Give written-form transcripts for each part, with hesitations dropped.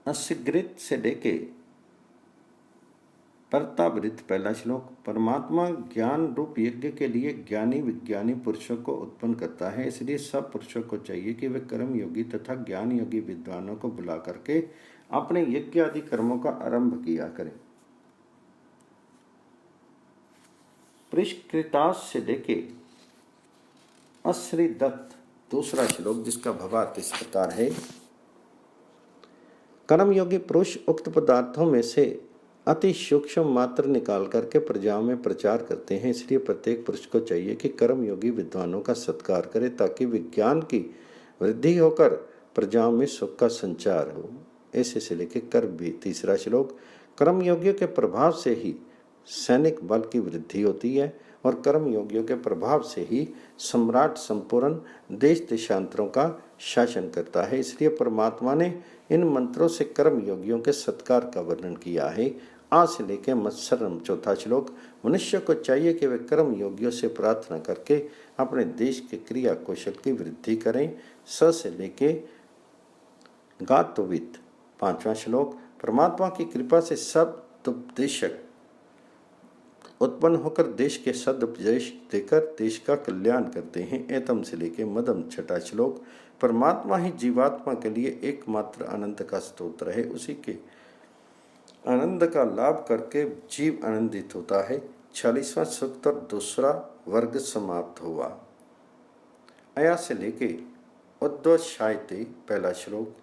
असिगृत से लेके परतावृत। पहला श्लोक। परमात्मा ज्ञान रूप यज्ञ के लिए ज्ञानी विज्ञानी पुरुषों को उत्पन्न करता है, इसलिए सब पुरुषों को चाहिए कि वे कर्म योगी तथा ज्ञान योगी विद्वानों को बुला करके अपने यज्ञ आदि कर्मों का आरंभ किया करें। परिष्कृतास से लेके अश्रीदत्त दूसरा श्लोक, जिसका भावार्थ इस प्रकार है। कर्मयोगी पुरुष उक्त पदार्थों में से अति सूक्ष्म मात्र निकाल करके प्रजाओं में प्रचार करते हैं, इसलिए प्रत्येक पुरुष को चाहिए कि कर्मयोगी विद्वानों का सत्कार करे ताकि विज्ञान की वृद्धि होकर प्रजाओं में सुख का संचार हो। ऐसे से लेके कर्म भी। तीसरा श्लोक। कर्मयोगियों के प्रभाव से ही सैनिक बल की वृद्धि होती है और कर्मयोगियों के प्रभाव से ही सम्राट संपूर्ण देश देशांतरों का शासन करता है, इसलिए परमात्मा ने इन मंत्रों से कर्मयोगियों के सत्कार का वर्णन किया है। आ से लेके मत्सरम चौथा श्लोक। मनुष्य को चाहिए कि वे कर्मयोगियों से प्रार्थना करके अपने देश के क्रिया कौशल की वृद्धि करें। स से लेके गातुवित पांचवा श्लोक। परमात्मा की कृपा से सब उपदेशक उत्पन्न होकर देश के सदुपदेश देकर देश का कल्याण करते हैं। एतम से लेके मदम छठा श्लोक। परमात्मा ही जीवात्मा के लिए एकमात्र आनंद का स्रोत है, उसी के आनंद का लाभ करके जीव आनंदित होता है। 46वां सूक्त और दूसरा वर्ग समाप्त हुआ। अया से लेके उद्वशायते पहला श्लोक।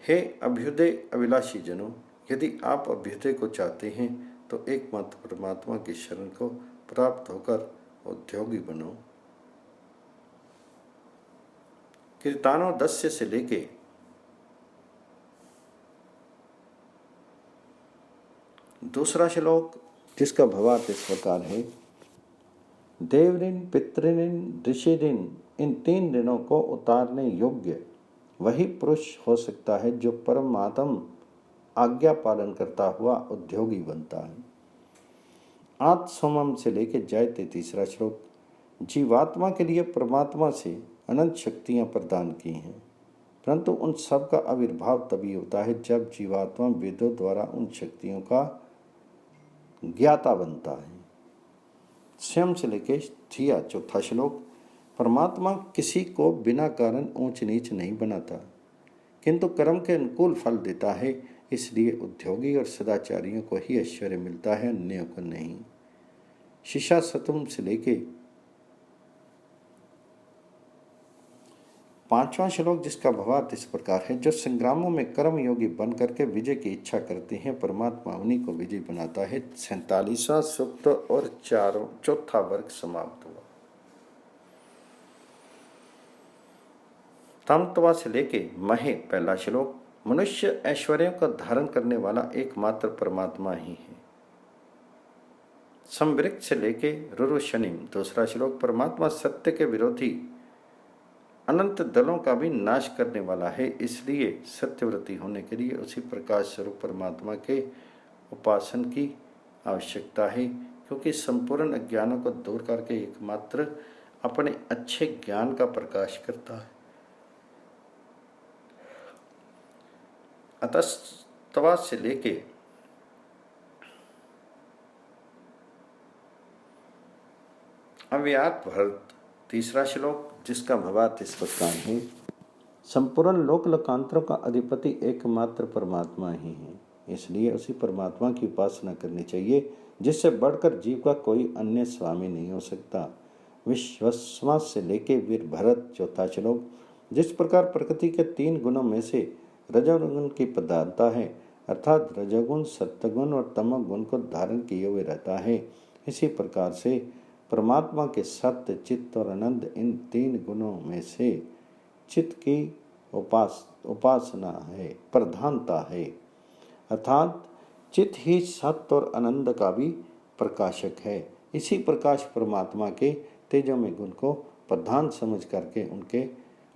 हे अभ्युदय अभिलाषी जनों, यदि आप अभ्युदय को चाहते हैं तो एकमात्र परमात्मा की शरण को प्राप्त होकर उद्योगी बनो। कीर्तानो 10 से लेके दूसरा श्लोक, जिसका भावार्थ इस प्रकार है। देवऋण पितृऋण ऋषिऋण इन 3 ऋणों को उतारने योग्य वही पुरुष हो सकता है जो परमात्म आज्ञा पालन करता हुआ उद्योगी बनता है। आत्मसमम से लेके जयते तीसरा श्लोक। जीवात्मा के लिए परमात्मा से अनंत शक्तियां प्रदान की हैं, परंतु उन सब का आविर्भाव तभी होता है जब जीवात्मा वेदों द्वारा उन शक्तियों का ज्ञाता बनता है। स्वयं से लेके थिया चौथा श्लोक। परमात्मा किसी को बिना कारण ऊंच नीच नहीं बनाता, किंतु कर्म के अनुकूल फल देता है, इसलिए उद्योगी और सदाचारियों को ही ऐश्वर्य मिलता है, अन्यों को नहीं। शिशा सतुम से लेके 5वां श्लोक, जिसका भावार्थ इस प्रकार है। जो संग्रामों में कर्म योगी बन करके विजय की इच्छा करते हैं, परमात्मा उन्हीं को विजय बनाता है। 47वां सूक्त और चौथा वर्ग समाप्त हुआ। तमत्वा से लेके महे पहला श्लोक। मनुष्य ऐश्वर्यों का धारण करने वाला एकमात्र परमात्मा ही है। संवृक्त से लेके रुरुशनिम दूसरा श्लोक। परमात्मा सत्य के विरोधी अनंत दलों का भी नाश करने वाला है, इसलिए सत्यव्रती होने के लिए उसी प्रकाश स्वरूप परमात्मा के उपासन की आवश्यकता है, क्योंकि संपूर्ण अज्ञानों को दूर करके एकमात्र अपने अच्छे ज्ञान का प्रकाश करता है। अतस्तवा से लेके अव्यात भरत तीसरा श्लोक, जिसका भावार्थ इस प्रकार है। संपूर्ण लोक लोकांतरों का अधिपति एकमात्र परमात्मा ही है, इसलिए उसी परमात्मा की उपासना करनी चाहिए, जिससे बढ़कर जीव का कोई अन्य स्वामी नहीं हो सकता। विश्वस्मा से लेके वीर भरत चौथा श्लोक। जिस प्रकार प्रकृति के 3 गुणों में से रजोगुण की प्रधानता है, अर्थात रजोगुण सत्वगुण और तमोगुण को धारण किए हुए रहता है, इसी प्रकार से परमात्मा के सत्य चित्त और आनंद इन 3 गुणों में से चित्त की उपासना है, प्रधानता है, अर्थात चित्त ही सत्य और आनंद का भी प्रकाशक है। इसी प्रकाश परमात्मा के तेजोमय गुण को प्रधान समझ करके उनके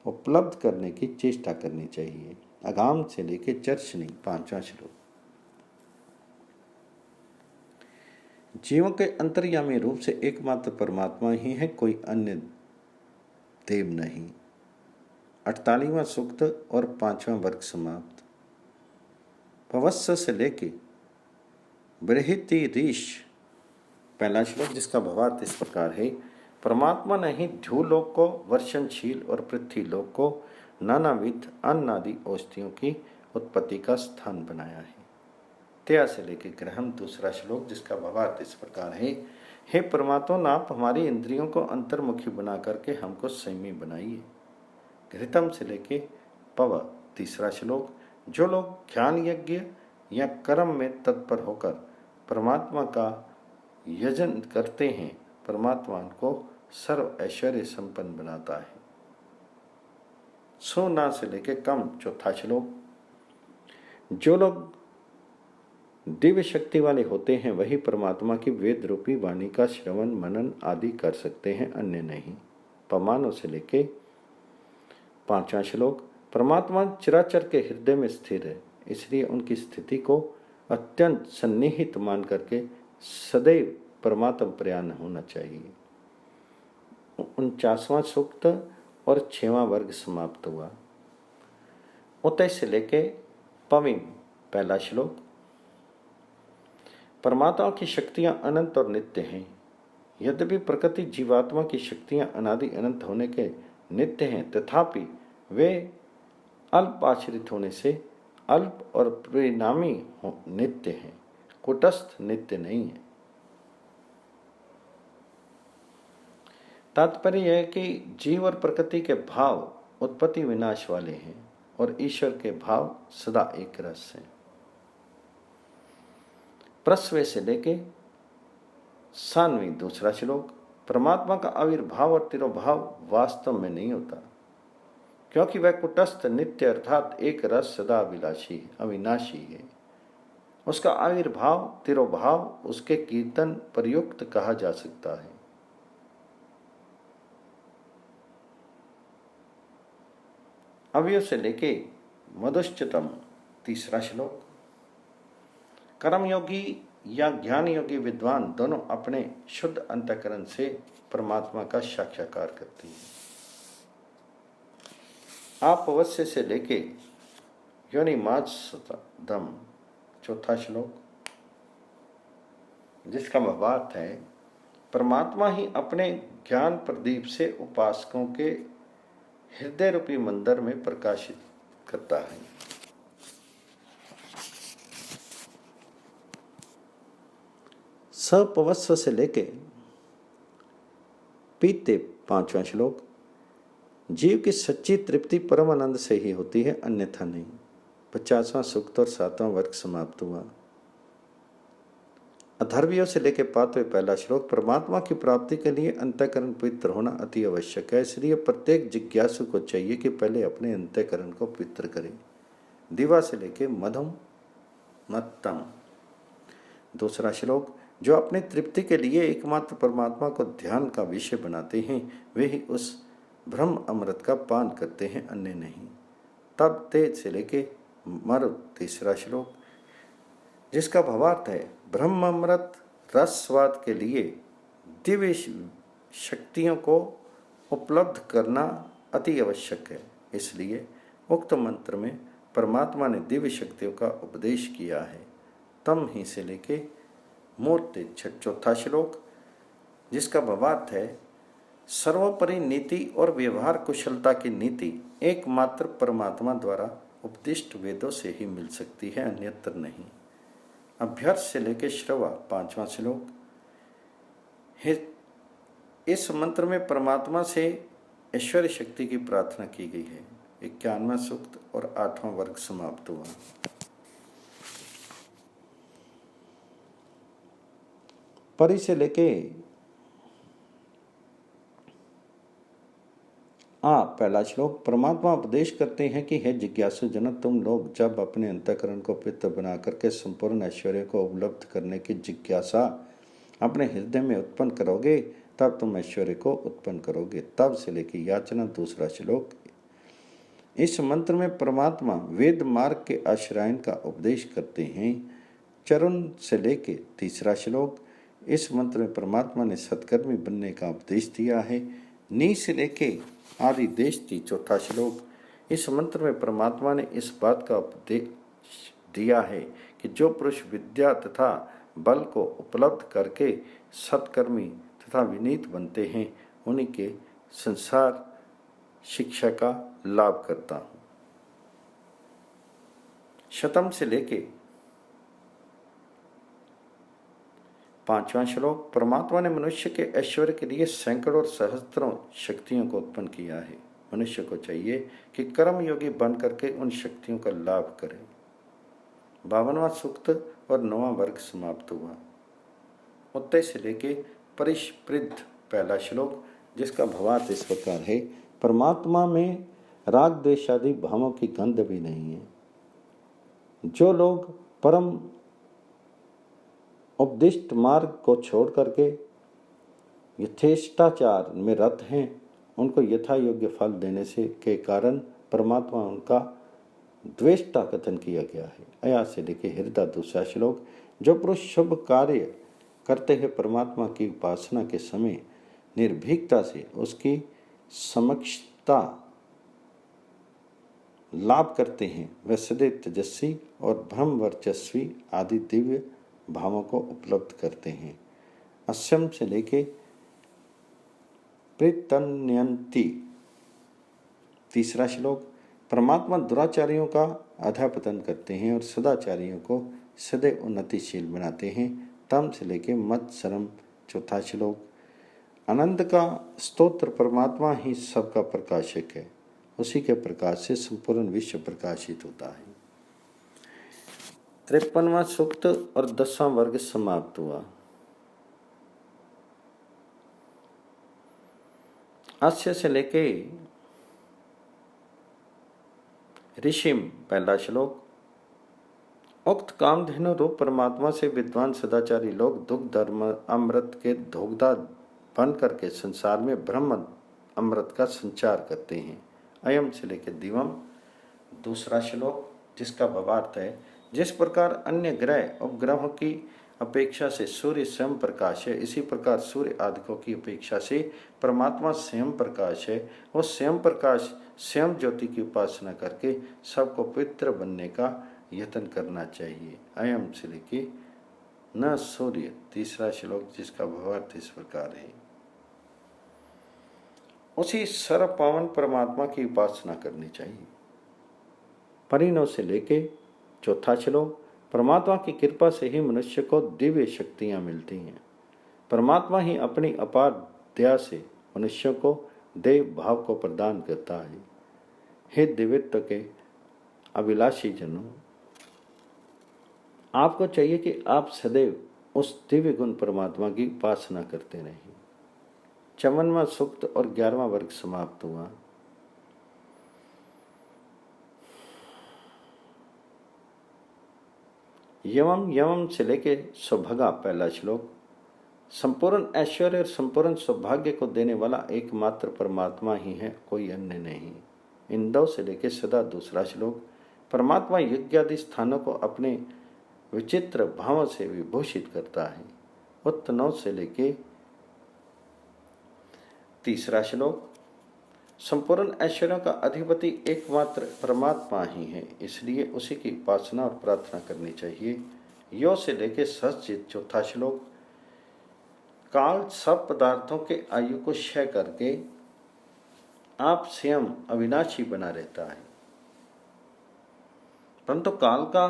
उपलब्ध करने की चेष्टा करनी चाहिए। अगाम से लेके चर्चनी 5वां श्लोक। जीवों के अंतर्यामी रूप से एकमात्र परमात्मा ही है, कोई अन्य देव नहीं। 48वां सूक्त और 5वां वर्ग समाप्त। भवस्व से लेके बृहति रीश, पहला श्लोक जिसका भावार्थ इस प्रकार है। परमात्मा ने ही ध्रुलोक को वर्षणशील और पृथ्वीलोक को नानाविध अन्नादि औषधियों की उत्पत्ति का स्थान बनाया है। त्या से लेकर ग्रहण, दूसरा श्लोक जिसका भावार्थ इस प्रकार है। हे परमात्मा, आप हमारी इंद्रियों को अंतर्मुखी बना करके हमको संयमी बनाइए। घृतम से लेके पव, तीसरा श्लोक। जो लोग ज्ञान यज्ञ या कर्म में तत्पर होकर परमात्मा का यजन करते हैं, परमात्मा को सर्व ऐश्वर्य संपन्न बनाता है। सोना से लेके कम, चौथा श्लोक। जो लोग दिव्य शक्ति वाले होते हैं वही परमात्मा की वेद रूपी वाणी का श्रवण मनन आदि कर सकते हैं, अन्य नहीं। पमानों से लेके पांचवा श्लोक। परमात्मा चराचर के हृदय में स्थिर है, इसलिए उनकी स्थिति को अत्यंत सन्निहित मान करके सदैव परमात्म प्रयाण होना चाहिए। 49वां सूक्त और 6वां वर्ग समाप्त हुआ। उतय से लेके पविम, पहला श्लोक। परमात्मा की शक्तियां अनंत और नित्य हैं। यद्यपि प्रकृति जीवात्मा की शक्तियां अनादि अनंत होने के नित्य हैं, तथापि वे अल्प आश्रित होने से अल्प और परिणामी नित्य हैं, कुटस्थ नित्य नहीं है। तात्पर्य यह है कि जीव और प्रकृति के भाव उत्पत्ति विनाश वाले हैं और ईश्वर के भाव सदा एक रस हैं। प्रस्वे से लेके 97, दूसरा श्लोक। परमात्मा का आविर्भाव और तिरोभाव वास्तव में नहीं होता, क्योंकि वह कुटस्थ नित्य अर्थात एक रस सदा अविनाशी है। उसका आविर्भाव तिरोभाव उसके कीर्तन प्रयुक्त कहा जा सकता है। अवयव से लेके मधुश्चतम, तीसरा श्लोक। कर्मयोगी या ज्ञान योगी विद्वान दोनों अपने शुद्ध अंतःकरण से परमात्मा का साक्षात्कार करते हैं। आप अवश्य से लेके योनि मात्सदम, चौथा श्लोक जिसका भावार्थ है। परमात्मा ही अपने ज्ञान प्रदीप से उपासकों के हृदय रूपी मंदिर में प्रकाशित करता है। सपवस्व से लेके पीते, पांचवा श्लोक। जीव की सच्ची तृप्ति परम आनंद से ही होती है, अन्यथा नहीं। 50वां सूक्त और 7वां वर्ग समाप्त हुआ। अथर्वयों से लेके 5वें पहला श्लोक। परमात्मा की प्राप्ति के लिए अंतःकरण पवित्र होना अति आवश्यक है, इसलिए प्रत्येक जिज्ञासु को चाहिए कि पहले अपने अंतःकरण को पवित्र करे। दिवा से लेके मधुम मत्तम, दूसरा श्लोक। जो अपनी तृप्ति के लिए एकमात्र परमात्मा को ध्यान का विषय बनाते हैं वे ही उस ब्रह्म अमृत का पान करते हैं, अन्य नहीं। तब तेज से लेके मरु, तीसरा श्लोक जिसका भावार्थ है। ब्रह्म अमृत रस स्वाद के लिए दिव्य शक्तियों को उपलब्ध करना अति आवश्यक है, इसलिए उक्त मंत्र में परमात्मा ने दिव्य शक्तियों का उपदेश किया है। तम ही से लेके मूर्ति, चौथा श्लोक जिसका भावार्थ है। सर्वोपरि नीति और व्यवहार कुशलता की नीति एकमात्र परमात्मा द्वारा उपदिष्ट वेदों से ही मिल सकती है, अन्यत्र नहीं। अभ्यर्थ से लेकर श्रवा, 5वां श्लोक। इस मंत्र में परमात्मा से ऐश्वर्य शक्ति की प्रार्थना की गई है। 51वां सूक्त और 8वां वर्ग समाप्त हुआ। परि से लेके पहला श्लोक। परमात्मा उपदेश करते हैं कि हे जिज्ञासु जनक, तुम लोग जब अपने अंतःकरण को पवित्र बना करके संपूर्ण ऐश्वर्य को उपलब्ध करने की जिज्ञासा अपने हृदय में उत्पन्न करोगे, तब तुम ऐश्वर्य को उत्पन्न करोगे। तब से लेके याचना, दूसरा श्लोक। इस मंत्र में परमात्मा वेद मार्ग के आश्रयन का उपदेश करते हैं। चरुण से लेके तीसरा श्लोक। इस मंत्र में परमात्मा ने सत्कर्मी बनने का उपदेश दिया है। नी से लेके आदि देश थी, चौथा श्लोक। इस मंत्र में परमात्मा ने इस बात का उपदेश दिया है कि जो पुरुष विद्या तथा बल को उपलब्ध करके सत्कर्मी तथा विनीत बनते हैं, उन्हीं के संसार शिक्षा का लाभ करता हूँ। शतम से लेके 5वां श्लोक। परमात्मा ने मनुष्य के ऐश्वर्य के लिए सैकड़ों और सहस्त्रों शक्तियों को उत्पन्न किया है। मनुष्य को चाहिए कि कर्म योगी बन करके उन शक्तियों का लाभ करे। 52वां सूक्त और 9वां वर्ग समाप्त हुआ। उत्तर से लेके परिष्पृद्ध पहला श्लोक, जिसका भावार्थ इस प्रकार है। परमात्मा में राग द्वेष आदि भावों की गंध भी नहीं है। जो लोग परम उपदिष्ट मार्ग को छोड़ करके यथेष्टाचार में रत हैं, उनको यथा योग्य फल देने से के कारण परमात्मा उनका द्वेष्टा कथन किया गया है। अया से लेके हृदय 2 श्लोक। जो पुरुष शुभ कार्य करते हुए परमात्मा की उपासना के समय निर्भीकता से उसकी समक्षता लाभ करते हैं, वह सदैव तेजस्वी और ब्रह्म वर्चस्वी आदि दिव्य भावों को उपलब्ध करते हैं। अस्यम से लेके प्रीतन्यंती 3 श्लोक। परमात्मा दुराचारियों का अधःपतन करते हैं और सदाचारियों को सदैव उन्नतिशील बनाते हैं। तम से लेके मत सरम 4 श्लोक। आनंद का स्तोत्र परमात्मा ही सबका प्रकाशक है, उसी के प्रकाश से संपूर्ण विश्व प्रकाशित होता है। 53वां सूक्त और 10वां वर्ग समाप्त हुआ। अस्य से लेके ऋषिम पहला श्लोक। उक्त कामधेनु रूप परमात्मा से विद्वान सदाचारी लोग दुग्ध अमृत के धोगदा बन करके संसार में ब्रह्म अमृत का संचार करते हैं। अयम से लेकर दिवम 2 श्लोक, जिसका भावार्थ है। जिस प्रकार अन्य ग्रह उपग्रहों की अपेक्षा से सूर्य स्वयं प्रकाश है, इसी प्रकार सूर्य आदिकों की अपेक्षा से परमात्मा स्वयं प्रकाश है। वो स्वयं प्रकाश स्वयं ज्योति की उपासना करके सबको पवित्र बनने का यत्न करना चाहिए। अयम से लेके न सूर्य 3 श्लोक, जिसका भावार्थ इस प्रकार है। उसी सर्व पावन परमात्मा की उपासना करनी चाहिए। परिणव से लेके 4 श्लोक। परमात्मा की कृपा से ही मनुष्य को दिव्य शक्तियां मिलती हैं। परमात्मा ही अपनी अपार दया से मनुष्यों को देव भाव को प्रदान करता है। हे दिव्यत्व के अभिलाषी जनों, आपको चाहिए कि आप सदैव उस दिव्य गुण परमात्मा की उपासना करते रहें। 54वां सूक्त और 11वां वर्ग समाप्त हुआ। यवम यवम से लेके सौभागा पहला श्लोक। संपूर्ण ऐश्वर्य और संपूर्ण सौभाग्य को देने वाला एकमात्र परमात्मा ही है, कोई अन्य नहीं। इंदव से लेके सदा 2 श्लोक। परमात्मा यज्ञ आदि स्थानों को अपने विचित्र भावों से विभूषित करता है। उत्तनव से लेके 3 श्लोक। संपूर्ण ऐश्वर्यों का अधिपति एकमात्र परमात्मा ही है, इसलिए उसी की उपासना और प्रार्थना करनी चाहिए। यो से लेके सहस्जित 4 श्लोक। काल सब पदार्थों के आयु को क्षय करके आप स्वयं अविनाशी बना रहता है, परंतु काल का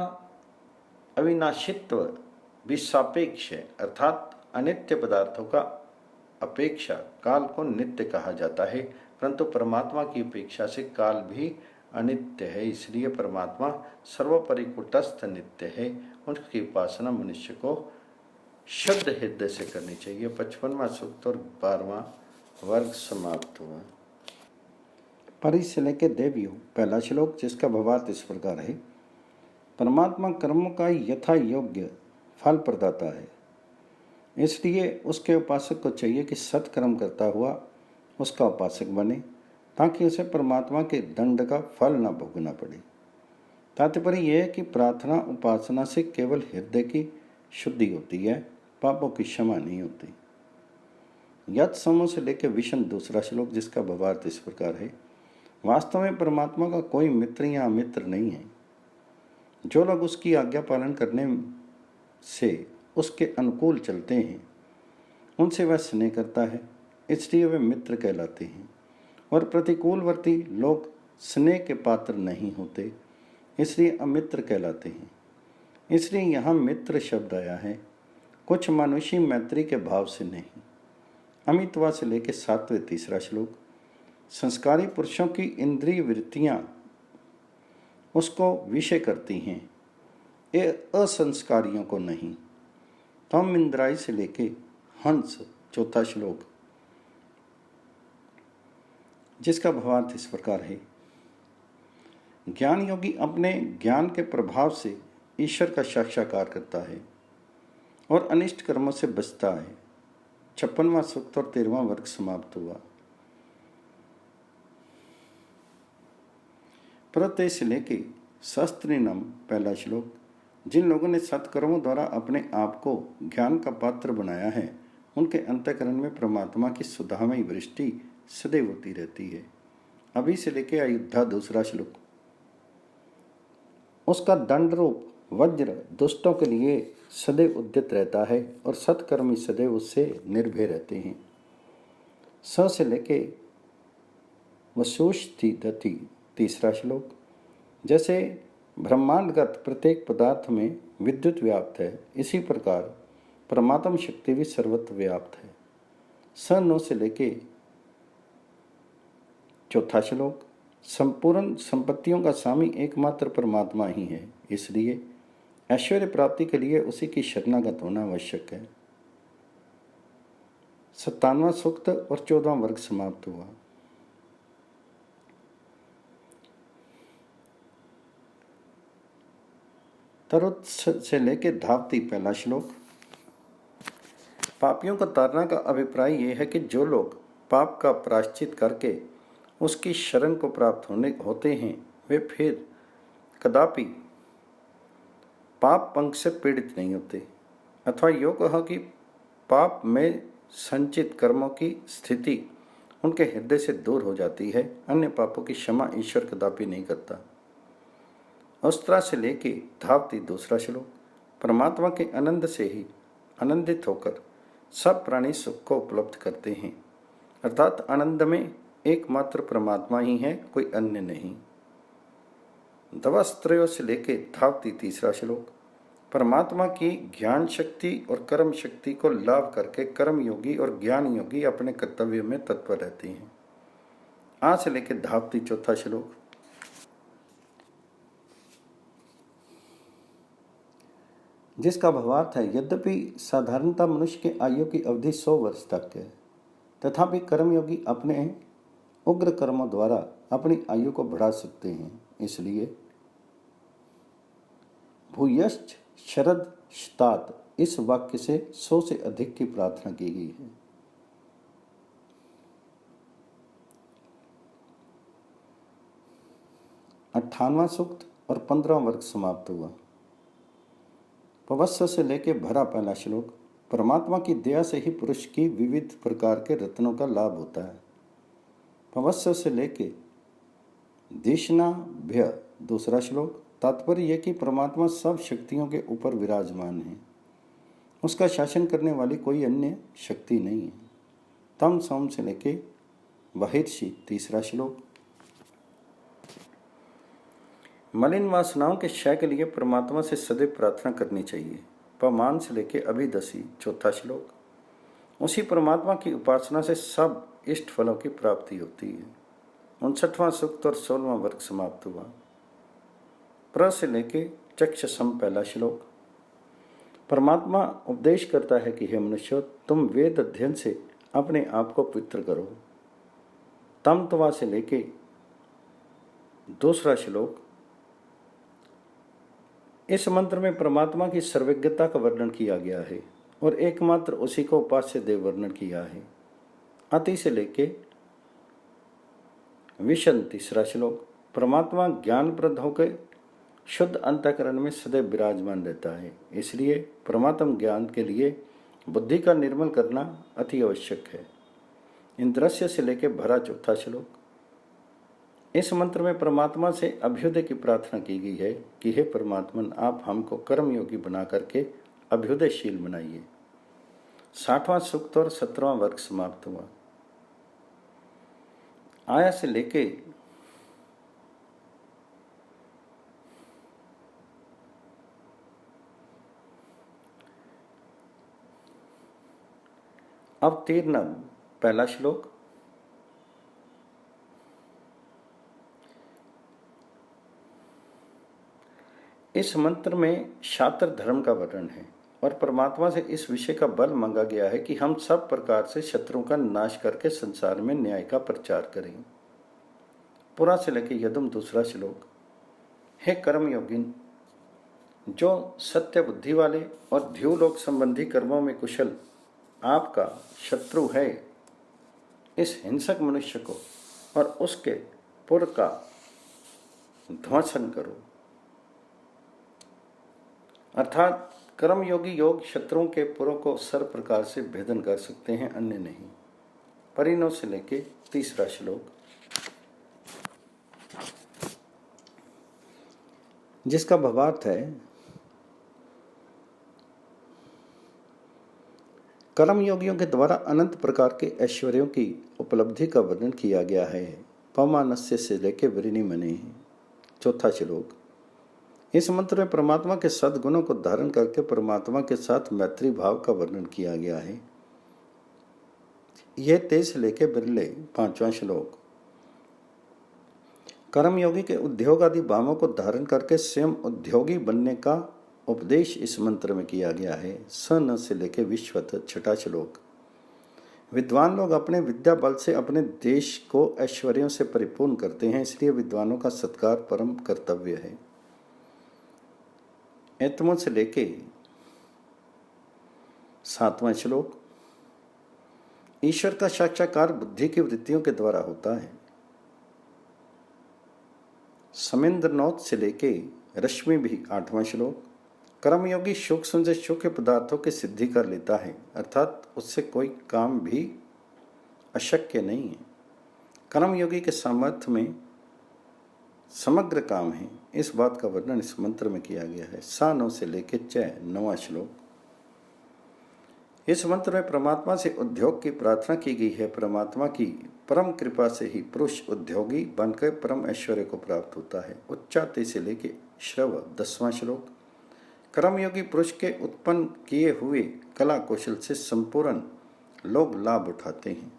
अविनाशित्व भी सापेक्ष है, अर्थात अनित्य पदार्थों का अपेक्षा काल को नित्य कहा जाता है, परंतु परमात्मा की अपेक्षा से काल भी अनित्य है, इसलिए परमात्मा सर्वोपरि कुटस्थ नित्य है। उनकी उपासना मनुष्य को शुद्ध हृदय से करनी चाहिए। 55वां सूक्त और 12वां वर्ग समाप्त हुआ। परि से लेके देवयु पहला श्लोक, जिसका भावार्थ इस प्रकार है। परमात्मा कर्मों का यथा योग्य फल प्रदाता है, इसलिए उसके उपासक को चाहिए कि सत्कर्म करता हुआ उसका उपासक बने, ताकि उसे परमात्मा के दंड का फल न भोगना पड़े। तात्पर्य यह है कि प्रार्थना उपासना से केवल हृदय की शुद्धि होती है, पापों की क्षमा नहीं होती। यत समूह से लेकर विषम 2 श्लोक, जिसका भावार्थ इस प्रकार है। वास्तव में परमात्मा का कोई मित्र या अमित्र नहीं है। जो लोग उसकी आज्ञा पालन करने से उसके अनुकूल चलते हैं उनसे वह स्नेह करता है, इसलिए वे मित्र कहलाते हैं। और प्रतिकूलवर्ती लोग स्नेह के पात्र नहीं होते, इसलिए अमित्र कहलाते हैं। इसलिए यहाँ मित्र शब्द आया है, कुछ मानुषी मैत्री के भाव से नहीं। अमितवा से लेकर 7वें 3रा श्लोक। संस्कारी पुरुषों की इंद्रिय वृत्तियाँ उसको विषय करती हैं, ये असंस्कारियों को नहीं। तम इंद्राई से लेके हंस 4था श्लोक, जिसका भावार्थ इस प्रकार है। ज्ञान योगी अपने ज्ञान के प्रभाव से ईश्वर का साक्षात्कार करता है और अनिष्ट कर्मों से बचता है। 56वां सूक्त और 13वां वर्ग समाप्त हुआ। प्रत्यय से लेके शस्त्रिनम 1ला श्लोक। जिन लोगों ने सत्कर्मों द्वारा अपने आप को ज्ञान का पात्र बनाया है उनके अंतःकरण में परमात्मा की सुधामयी वृष्टि सदैव होती रहती है। अभी से लेके अयोध्या 2रा श्लोक। उसका दंड रूप वज्र दुष्टों के लिए सदैव उद्यत रहता है और सत्कर्मी सदैव उससे निर्भय रहते हैं। स से लेके वसुष्टि दति 3रा श्लोक। जैसे ब्रह्मांडगत प्रत्येक पदार्थ में विद्युत व्याप्त है, इसी प्रकार परमात्म शक्ति भी सर्वत्र व्याप्त है। स 9 से लेके 4था श्लोक। संपूर्ण संपत्तियों का स्वामी एकमात्र परमात्मा ही है, इसलिए ऐश्वर्य प्राप्ति के लिए उसी की शरणागत होना आवश्यक है। 57वां सूक्त और 14वां वर्ग समाप्त हुआ। तरुत से लेके धावती 1ला श्लोक। पापियों को तारना का अभिप्राय यह है कि जो लोग पाप का प्रायश्चित करके उसकी शरण को प्राप्त होते हैं वे फिर कदापि पाप पंख से पीड़ित नहीं होते, अथवा यो कहा कि पाप में संचित कर्मों की स्थिति उनके हृदय से दूर हो जाती है। अन्य पापों की क्षमा ईश्वर कदापि नहीं करता। अस्त्रा से लेके धावती 2रा श्लोक। परमात्मा के आनंद से ही आनंदित होकर सब प्राणी सुख को उपलब्ध करते हैं, अर्थात आनंद में एकमात्र परमात्मा ही है, कोई अन्य नहीं। दवस्त्रयों से लेके धावती 3रा श्लोक। परमात्मा की ज्ञान शक्ति और कर्म शक्ति को लाभ करके कर्म योगी और ज्ञान योगी अपने कर्तव्य में तत्पर रहते हैं। आज से लेके धावती 4था श्लोक। जिसका भावार्थ है, यद्यपि साधारणतः मनुष्य के आयु की अवधि 100 वर्ष तक है, तथापि कर्मयोगी अपने उग्र कर्मों द्वारा अपनी आयु को बढ़ा सकते हैं। इसलिए भूयश्च शरद शतात इस वाक्य से 100 से अधिक की प्रार्थना की गई है। अट्ठानवां सूक्त और 15वां वर्ग समाप्त हुआ। पवस्व से लेके भरा 1ला श्लोक। परमात्मा की दया से ही पुरुष की विविध प्रकार के रत्नों का लाभ होता है। पवस्व से लेके देशनाभ्य 2रा श्लोक। तात्पर्य यह कि परमात्मा सब शक्तियों के ऊपर विराजमान है, उसका शासन करने वाली कोई अन्य शक्ति नहीं है। तम सोम से लेके बहिर्षि 3रा श्लोक। मलिन वासनाओं के क्षय के लिए परमात्मा से सदैव प्रार्थना करनी चाहिए। पमान से लेके अभिदसी 4था श्लोक। उसी परमात्मा की उपासना से सब इष्ट फलों की प्राप्ति होती है। 59वां सूक्त और 16वां वर्ग समाप्त हुआ। प्र से लेके चक्षसम 1ला श्लोक। परमात्मा उपदेश करता है कि हे मनुष्य, तुम वेद अध्ययन से अपने आप को पवित्र करो। तमत्वा से लेके 2रा श्लोक। इस मंत्र में परमात्मा की सर्वज्ञता का वर्णन किया गया है और एकमात्र उसी को उपास्य देव वर्णन किया है। अति से लेके विशन 3रा श्लोक। परमात्मा ज्ञानप्रद होकर शुद्ध अंतःकरण में सदैव विराजमान रहता है, इसलिए परमात्म ज्ञान के लिए बुद्धि का निर्मल करना अति आवश्यक है। इंद्रस्य से लेकर भरा 4था श्लोक। इस मंत्र में परमात्मा से अभ्युदय की प्रार्थना की गई है कि हे परमात्मन, आप हमको कर्मयोगी बना करके अभ्युदयशील बनाइए। 60वां सूक्त और 17वां वर्ग समाप्त हुआ। आया से लेके अवतीर्ण पहला श्लोक। इस मंत्र में शात्र धर्म का वर्णन है और परमात्मा से इस विषय का बल मांगा गया है कि हम सब प्रकार से शत्रुओं का नाश करके संसार में न्याय का प्रचार करें। पुरा से लेके यदुम दूसरा श्लोक। हे कर्मयोगिन, जो सत्य बुद्धि वाले और ध्युलोक संबंधी कर्मों में कुशल आपका शत्रु है, इस हिंसक मनुष्य को और उसके पुर का ध्वंसन करो। अर्थात कर्मयोगी योग शत्रुओं के पुरों को सर्व प्रकार से भेदन कर सकते हैं, अन्य नहीं। परिणव से लेके तीसरा श्लोक, जिसका भावार्थ है कर्मयोगियों के द्वारा अनंत प्रकार के ऐश्वर्यों की उपलब्धि का वर्णन किया गया है। पौमानस्य से लेके वृणिमने। चौथा श्लोक। इस मंत्र में परमात्मा के सद्गुणों को धारण करके परमात्मा के साथ मैत्री भाव का वर्णन किया गया है। यह 23 से लेके बिरले 5वां श्लोक। कर्मयोगी के उद्योग आदि भावों को धारण करके स्वयं उद्योगी बनने का उपदेश इस मंत्र में किया गया है। स न से लेके विश्वत 6वां श्लोक। विद्वान लोग अपने विद्या बल से अपने देश को ऐश्वर्यों से परिपूर्ण करते हैं, इसलिए विद्वानों का सत्कार परम कर्तव्य है। एतमों से लेके 7वां श्लोक। ईश्वर का साक्षात्कार बुद्धि की वृत्तियों के द्वारा होता है। समेंद्रनौत से लेके रश्मि भी 8वां श्लोक। कर्मयोगी सूक्ष्म से सूक्ष्म पदार्थों की सिद्धि कर लेता है, अर्थात उससे कोई काम भी अशक्य नहीं है। कर्मयोगी के सामर्थ्य में समग्र काम है, इस बात का वर्णन इस मंत्र में किया गया है। सा 9 से लेके 9वां श्लोक। इस मंत्र में परमात्मा से उद्योग की प्रार्थना की गई है। परमात्मा की परम कृपा से ही पुरुष उद्योगी बनकर परम ऐश्वर्य को प्राप्त होता है। उच्चाते से लेके श्रव 10वां श्लोक। कर्मयोगी पुरुष के उत्पन्न किए हुए कला कौशल से संपूर्ण लोग लाभ उठाते हैं।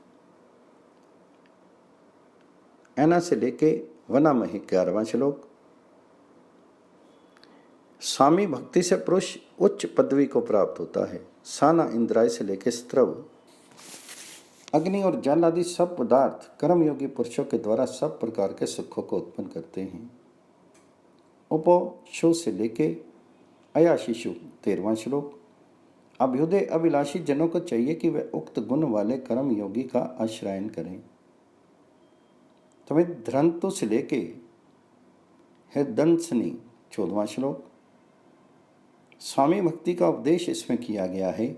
ऐना से लेके वनामही 11वां श्लोक। स्वामी भक्ति से पुरुष उच्च पदवी को प्राप्त होता है। साना इंद्राय से लेके स्त्रव। अग्नि और जल आदि सब पदार्थ कर्मयोगी पुरुषों के द्वारा सब प्रकार के सुखों को उत्पन्न करते हैं। उपो शो से लेके अयाशिशु 13वां श्लोक। अभ्युदय अभिलाषी जनों को चाहिए कि वे उक्त गुण वाले कर्म योगी का आश्रयन करें। तुम्हें धरंतु से लेके हृदंसनी 14वां श्लोक। स्वामी भक्ति का उपदेश इसमें किया गया है।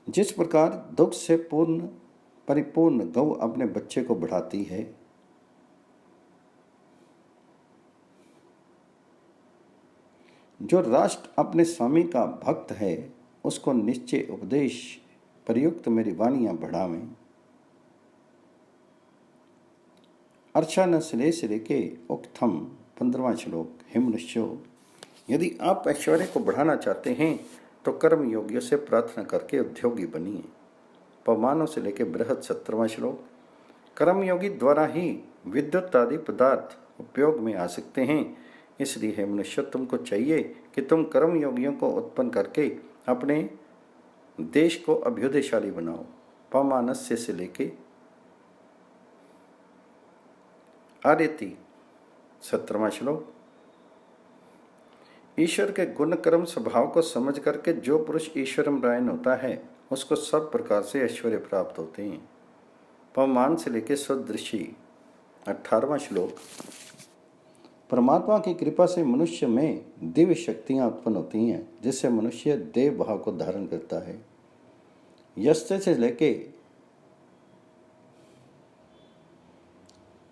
जिस प्रकार दुग्ध से परिपूर्ण गौ अपने बच्चे को बढ़ाती है, जो राष्ट्र अपने स्वामी का भक्त है उसको निश्चय उपदेश प्रयुक्त मेरी वाणियां बढ़ावें। अर्चन से लेके उक्थम 15वां श्लोक। हिमनुष्यो। यदि आप ऐश्वर्य को बढ़ाना चाहते हैं तो कर्म योगियों से प्रार्थना करके उद्योगी बनिए। पवमानों से लेके बृहद 17वां श्लोक। कर्म योगी द्वारा ही विद्युत आदि पदार्थ उपयोग में आ सकते हैं, इसलिए हे मनुष्य, तुमको चाहिए कि तुम कर्म योगियों को उत्पन्न करके अपने देश को अभ्युदयशाली बनाओ। पवमानस्य से लेके आदिति 17वां श्लोक। ईश्वर के गुण कर्म स्वभाव को समझ करके जो पुरुष ईश्वरम रायन होता है उसको सब प्रकार से ऐश्वर्य प्राप्त होते हैं। पवमान से लेके सदृशी 18वां श्लोक। परमात्मा की कृपा से मनुष्य में दिव्य शक्तियां उत्पन्न होती हैं, जिससे मनुष्य देव भाव को धारण करता है। यस्ते से लेके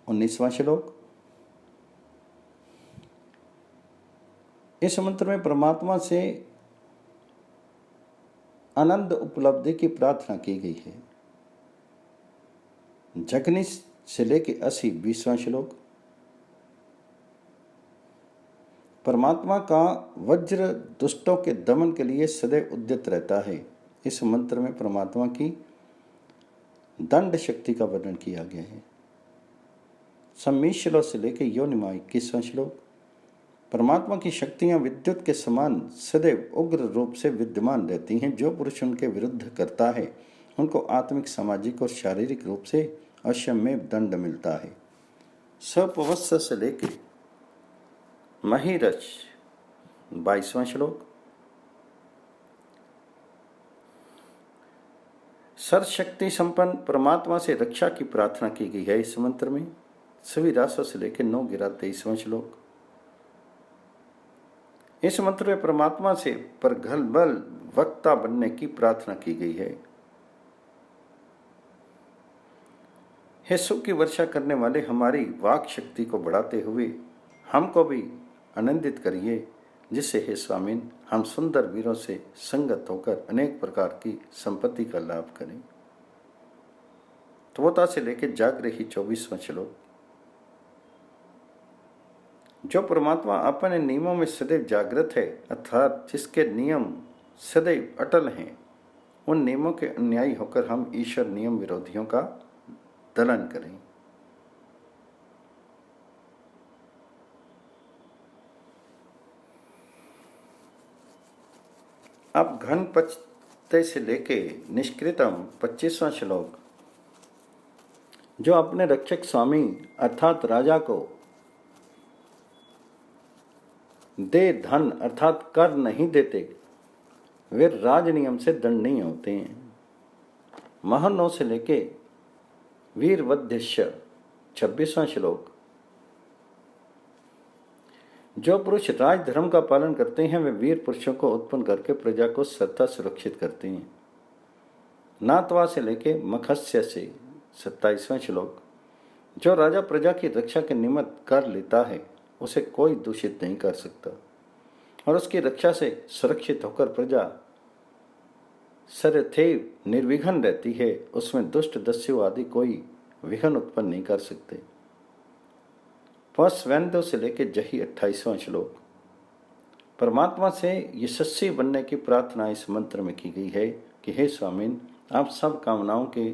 19वां श्लोक। इस मंत्र में परमात्मा से आनंद उपलब्धि की प्रार्थना की गई है। जगनी से लेके 80 20वां श्लोक। परमात्मा का वज्र दुष्टों के दमन के लिए सदैव उद्यत रहता है। इस मंत्र में परमात्मा की दंड शक्ति का वर्णन किया गया है। सम्मिश्र से लेकर योनिमा 21वां श्लोक। परमात्मा की शक्तियां विद्युत के समान सदैव उग्र रूप से विद्यमान रहती हैं। जो पुरुष उनके विरुद्ध करता है उनको आत्मिक, सामाजिक और शारीरिक रूप से अश्वमेध दंड मिलता है। सपवत्स से लेकर महिरच 22वां श्लोक। सर्वशक्ति संपन्न परमात्मा से रक्षा की प्रार्थना की गई है। इस मंत्र में सभी रासों से लेकर 9 गिरा 23वां श्लोक। इस मंत्र में परमात्मा से प्रगल्भ वक्ता बनने की प्रार्थना की गई है। हे सुख की वर्षा करने वाले, हमारी वाक शक्ति को बढ़ाते हुए हमको भी आनंदित करिए, जिससे हे स्वामी हम सुंदर वीरों से संगत होकर अनेक प्रकार की संपत्ति का लाभ करें। त्वोता से लेकर जागृहि 24वां श्लोक। जो परमात्मा अपने नियमों में सदैव जागृत है, अर्थात जिसके नियम सदैव अटल हैं, उन नियमों के अनुयायी होकर हम ईश्वर नियम विरोधियों का दलन करें। अब घन पचते से लेके निष्कृतम 25वां श्लोक। जो अपने रक्षक स्वामी अर्थात राजा को दे धन अर्थात कर नहीं देते, वे राज नियम से दंडनीय होते हैं। महनों से लेके वीरवध्यस्य 26वां श्लोक। जो पुरुष राज धर्म का पालन करते हैं वे वीर पुरुषों को उत्पन्न करके प्रजा को सदा सुरक्षित करते हैं। नातवा से लेके मत्स्य से 27वां श्लोक। जो राजा प्रजा की रक्षा के निमित्त कर लेता है उसे कोई दूषित नहीं कर सकता, और उसकी रक्षा से सुरक्षित होकर प्रजा सरथैव निर्विघ्न रहती है। उसमें दुष्ट दस्यु आदि कोई विघ्न उत्पन्न नहीं कर सकते। पस्वेंदो से लेकर जही 28वां श्लोक। परमात्मा से यशस्वी बनने की प्रार्थना इस मंत्र में की गई है कि हे स्वामी, आप सब कामनाओं के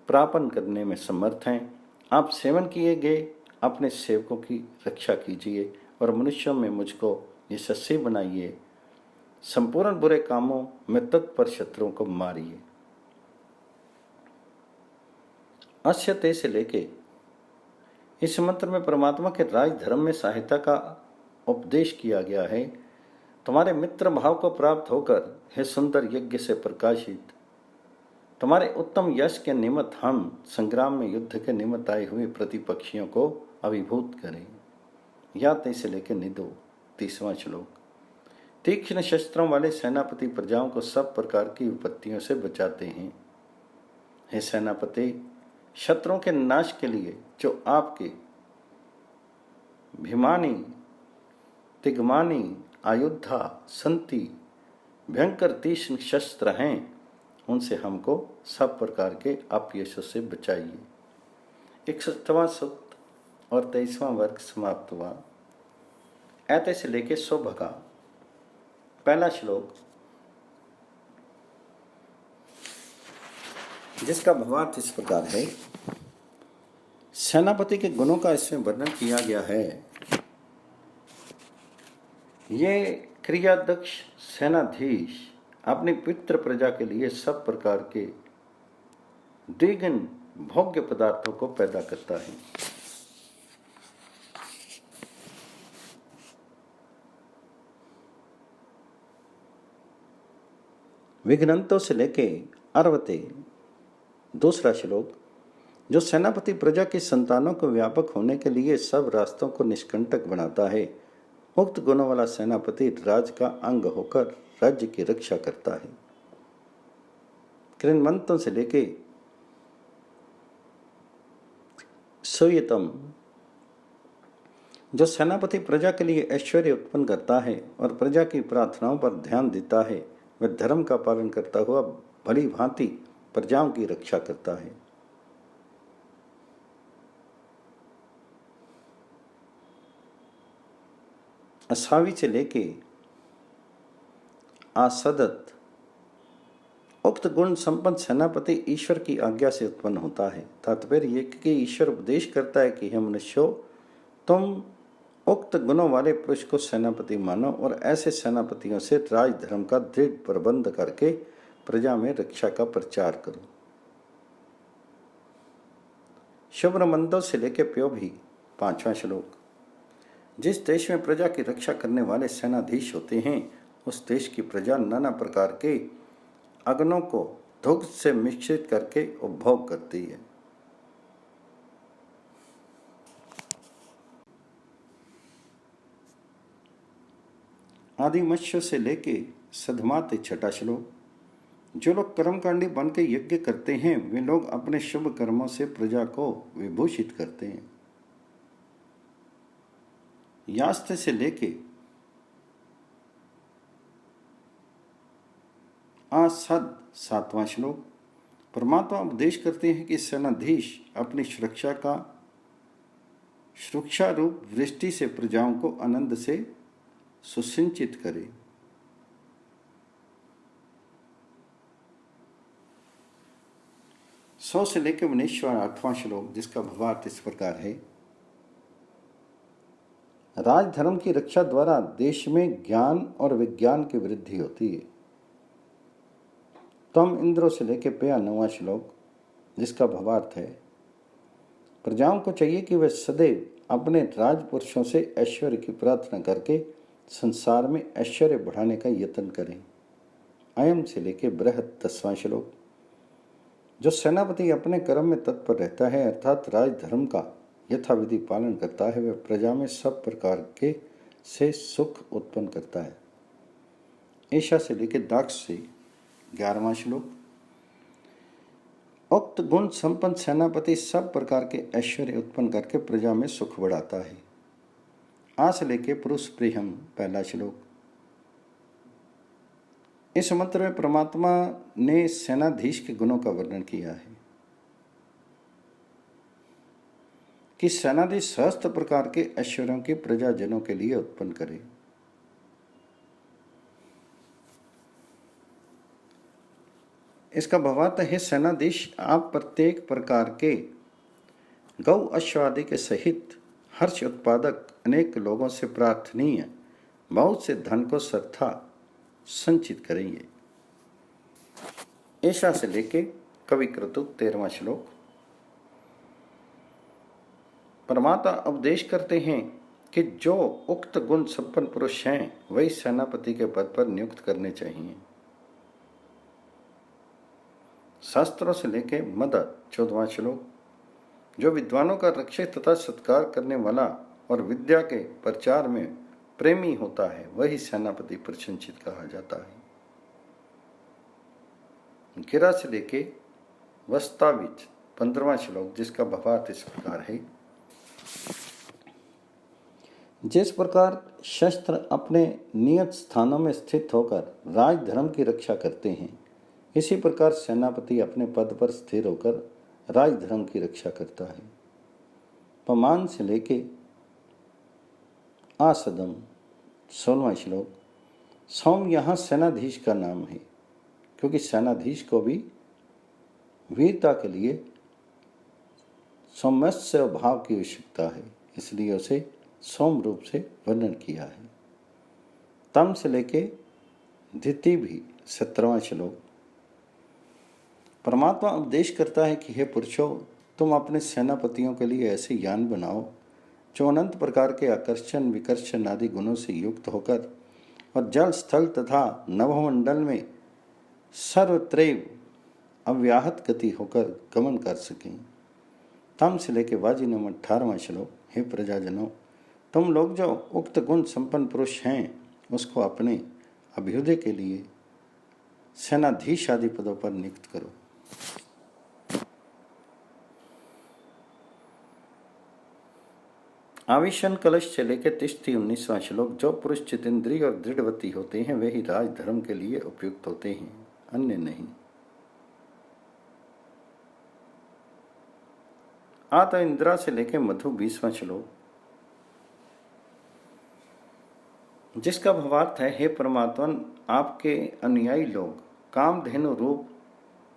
प्रापन करने में समर्थ हैं। आप सेवन किए गए अपने सेवकों की रक्षा कीजिए और मनुष्यों में मुझको यशस्वी बनाइए। संपूर्ण बुरे कामों में तत्पर शत्रुओं को मारिए। अस्यते से लेके इस मंत्र में परमात्मा के राज धर्म में सहायता का उपदेश किया गया है। तुम्हारे मित्र भाव को प्राप्त होकर हे सुंदर यज्ञ से प्रकाशित, तुम्हारे उत्तम यश के निमित्त हम संग्राम में युद्ध के निमित्त आए हुए प्रतिपक्षियों को अभिभूत करें। याते से लेकर निदो 30वां श्लोक। तीक्ष्ण शस्त्रों वाले सेनापति प्रजाओं को सब प्रकार की विपत्तियों से बचाते हैं। हे सेनापति, शत्रुओं के नाश के लिए जो आपके भीमानी, तिग्मानी, आयुधा, संति भयंकर तीक्ष्ण शस्त्र हैं, उनसे हमको सब प्रकार के अपयशों से बचाइए। 61वां सूक्त और 23वां वर्ग समाप्त हुआ। ऐते से लेके 100 का पहला श्लोक, जिसका भावार्थ इस प्रकार है। सेनापति के गुणों का इसमें वर्णन किया गया है। ये क्रियादक्ष सेनाधीश अपनी पितृ प्रजा के लिए सब प्रकार के द्विगुण भोग्य पदार्थों को पैदा करता है। विघ्नंतों से लेके अर्वते 2रा श्लोक। जो सेनापति प्रजा की संतानों को व्यापक होने के लिए सब रास्तों को निष्कंटक बनाता है, उक्त गुणों वाला सेनापति राज का अंग होकर राज्य की रक्षा करता है। कृन्मंतों से लेके सुयतम। जो सेनापति प्रजा के लिए ऐश्वर्य उत्पन्न करता है और प्रजा की प्रार्थनाओं पर ध्यान देता है, वह धर्म का पालन करता हुआ भली भांति प्रजाओं की रक्षा करता है। असावी से लेके आसदत। उक्त गुण संपन्न सेनापति ईश्वर की आज्ञा से उत्पन्न होता है। तात्पर्य ये कि ईश्वर उपदेश करता है कि हे मनुष्यों, तुम उक्त गुणों वाले पुरुष को सेनापति मानो और ऐसे सेनापतियों से राजधर्म का दृढ़ प्रबंध करके प्रजा में रक्षा का प्रचार करो। शुभ्रमंदो से लेकर प्योभी। 5वां श्लोक। जिस देश में प्रजा की रक्षा करने वाले सेनाधीश होते हैं, उस देश की प्रजा नाना प्रकार के अग्नों को दुग्ध से मिश्रित करके उपभोग करती है। आदि मत्स्य से लेके सधमाते 6वां श्लोक। जो लोग कर्मकांडी बन के यज्ञ करते हैं, वे लोग अपने शुभ कर्मों से प्रजा को विभूषित करते हैं। यास्त्र से लेके आसद 7वां श्लोक। परमात्मा उपदेश करते हैं कि सेनाधीश अपनी सुरक्षा रूप वृष्टि से प्रजाओं को आनंद से सुसिंचित करे। सौ से लेकर 19वां श्लोक, जिसका भावार्थ इस प्रकार है। राजधर्म की रक्षा द्वारा देश में ज्ञान और विज्ञान की वृद्धि होती है। तम इंद्रो से लेकर 9वां श्लोक, जिसका भावार्थ है। प्रजाओं को चाहिए कि वे सदैव अपने राजपुरुषों से ऐश्वर्य की प्रार्थना करके संसार में ऐश्वर्य बढ़ाने का यत्न करें। अयम से लेकर बृहत 10वां श्लोक। जो सेनापति अपने कर्म में तत्पर रहता है, अर्थात राजधर्म का यथाविधि पालन करता है, वह प्रजा में सब प्रकार के से सुख उत्पन्न करता है। ऐशा से लेकर दाक्ष से 11वां श्लोक। उक्त गुण संपन्न सेनापति सब प्रकार के ऐश्वर्य उत्पन्न करके प्रजा में सुख बढ़ाता है। आ से लेके पुरुष प्रियम 1 श्लोक। इस मंत्र में परमात्मा ने सेनाधीश के गुणों का वर्णन किया है कि सेनाधीश सहस्त्र प्रकार के ऐश्वर्यों की प्रजाजनों के लिए उत्पन्न करे। इसका भावार्थ है, सेनाधीश आप प्रत्येक प्रकार के गौ अश्वादि के सहित हर्ष उत्पादक अनेक लोगों से प्रार्थनीय बहुत से धन को सर्था संचित करेंगे। ऐशा से लेके कवि क्रतुक 13वां श्लोक। परमात्मा उपदेश करते हैं कि जो उक्त गुण संपन्न पुरुष हैं, वही सेनापति के पद पर नियुक्त करने चाहिए। शास्त्रों से लेके मद 14वां श्लोक। जो विद्वानों का रक्षक तथा सत्कार करने वाला और विद्या के प्रचार में प्रेमी होता है, वही सेनापति प्रशंसित कहा जाता है। गिरा से लेके वस्ताविच 15वां श्लोक, जिसका भावार्थ इस प्रकार है। जिस प्रकार शस्त्र अपने नियत स्थानों में स्थित होकर राजधर्म की रक्षा करते हैं, इसी प्रकार सेनापति अपने पद पर स्थिर होकर राजधर्म की रक्षा करता है। पमान से लेके आसदम 16वां श्लोक। सौम यहाँ सेनाधीश का नाम है, क्योंकि सेनाधीश को भी वीरता के लिए सौम्यस्य भाव की आवश्यकता है, इसलिए उसे सौम रूप से वर्णन किया है। तम से लेके द्वितीय भी 17वां श्लोक। परमात्मा उपदेश करता है कि हे पुरुषों, तुम अपने सेनापतियों के लिए ऐसे यान बनाओ जो अनंत प्रकार के आकर्षण विकर्षण आदि गुणों से युक्त होकर और जल स्थल तथा नभमंडल में सर्वत्रैव अव्याहत गति होकर गमन कर सकें। तम से लेके वाजिनम 18वां श्लोक। हे प्रजाजनों, तुम लोग जो उक्त गुण संपन्न पुरुष हैं, उसको अपने अभ्युदय के लिए सेनाधीश आदि पदों पर नियुक्त करो। आविशन कलश से लेकर तिष्ठि 19वां श्लोक। जो पुरुष चितेंद्रिय और दृढ़वती होते हैं वे ही राज धर्म के लिए उपयुक्त होते हैं, अन्य नहीं। आत इंद्रा से लेकर मधु 20वां श्लोक, जिसका भावार्थ है, हे परमात्मन, आपके अनुयायी लोग कामधेनु रूप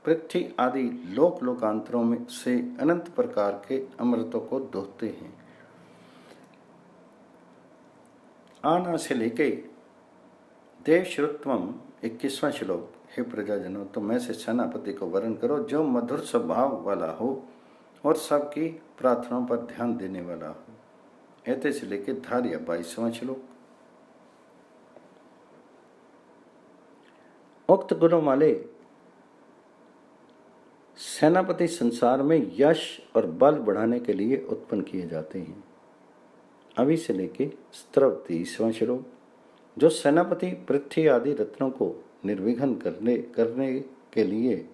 पृथ्वी आदि लोक लोकांतरों में से अनंत प्रकार के अमृतों को दोहते हैं। आना से लेके देव श्रुत्वम 21वां श्लोक, हे प्रजाजनों, तो मैं से सेनापति को वर्ण करो जो मधुर स्वभाव वाला हो और सबकी प्रार्थनाओं पर ध्यान देने वाला हो। ऐते से लेके धार्य 22वां श्लोक। उक्त गुणों वाले सेनापति संसार में यश और बल बढ़ाने के लिए उत्पन्न किए जाते हैं। अभी से लेके स्त्रव 30वां श्लोक, जो सेनापति पृथ्वी आदि रत्नों को निर्विघ्न करने के लिए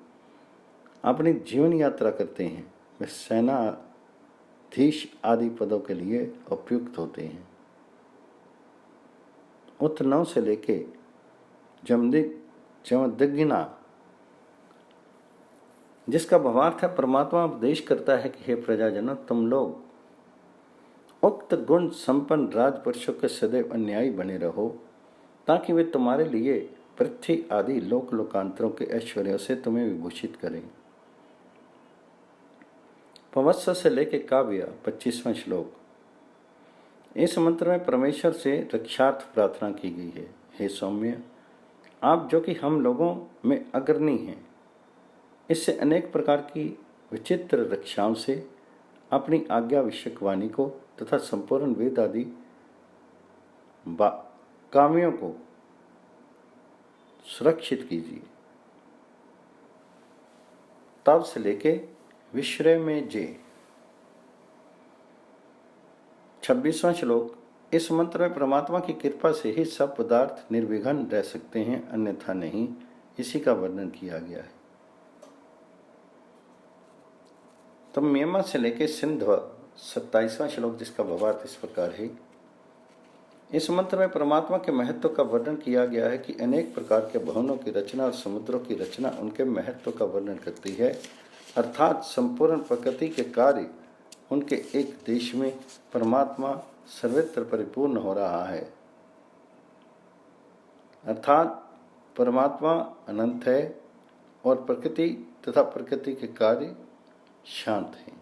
अपनी जीवन यात्रा करते हैं वे सेनाधीश आदि पदों के लिए उपयुक्त होते हैं। उत 9 से लेके जमदग्निना, जिसका भावार्थ है, परमात्मा उपदेश करता है कि हे प्रजाजनों, तुम लोग उक्त गुण संपन्न राजपुरुषों के सदैव अन्यायी बने रहो ताकि वे तुम्हारे लिए पृथ्वी आदि लोक लोकांतरों के ऐश्वर्यों से तुम्हें विभूषित करें। पवस्स से लेके काव्य 25वां श्लोक। इस मंत्र में परमेश्वर से रक्षार्थ प्रार्थना की गई है। हे सौम्य, आप जो कि हम लोगों में अग्रणी हैं, इससे अनेक प्रकार की विचित्र रक्षाओं से अपनी आज्ञा विषयक वाणी को तथा संपूर्ण वेद आदि कामियों को सुरक्षित कीजिए। तब से लेके विश्रय में जे 26वां श्लोक। इस मंत्र में परमात्मा की कृपा से ही सब पदार्थ निर्विघ्न रह सकते हैं, अन्यथा नहीं। इसी का वर्णन किया गया है। तो मेमा से लेके सिंधव 27वां श्लोक, जिसका भावार्थ इस प्रकार है। इस मंत्र में परमात्मा के महत्व का वर्णन किया गया है कि अनेक प्रकार के भवनों की रचना और समुद्रों की रचना उनके महत्व का वर्णन करती है, अर्थात संपूर्ण प्रकृति के कार्य उनके एक देश में परमात्मा सर्वत्र परिपूर्ण हो रहा है, अर्थात परमात्मा अनंत है और प्रकृति तथा प्रकृति के कार्य शांत हैं।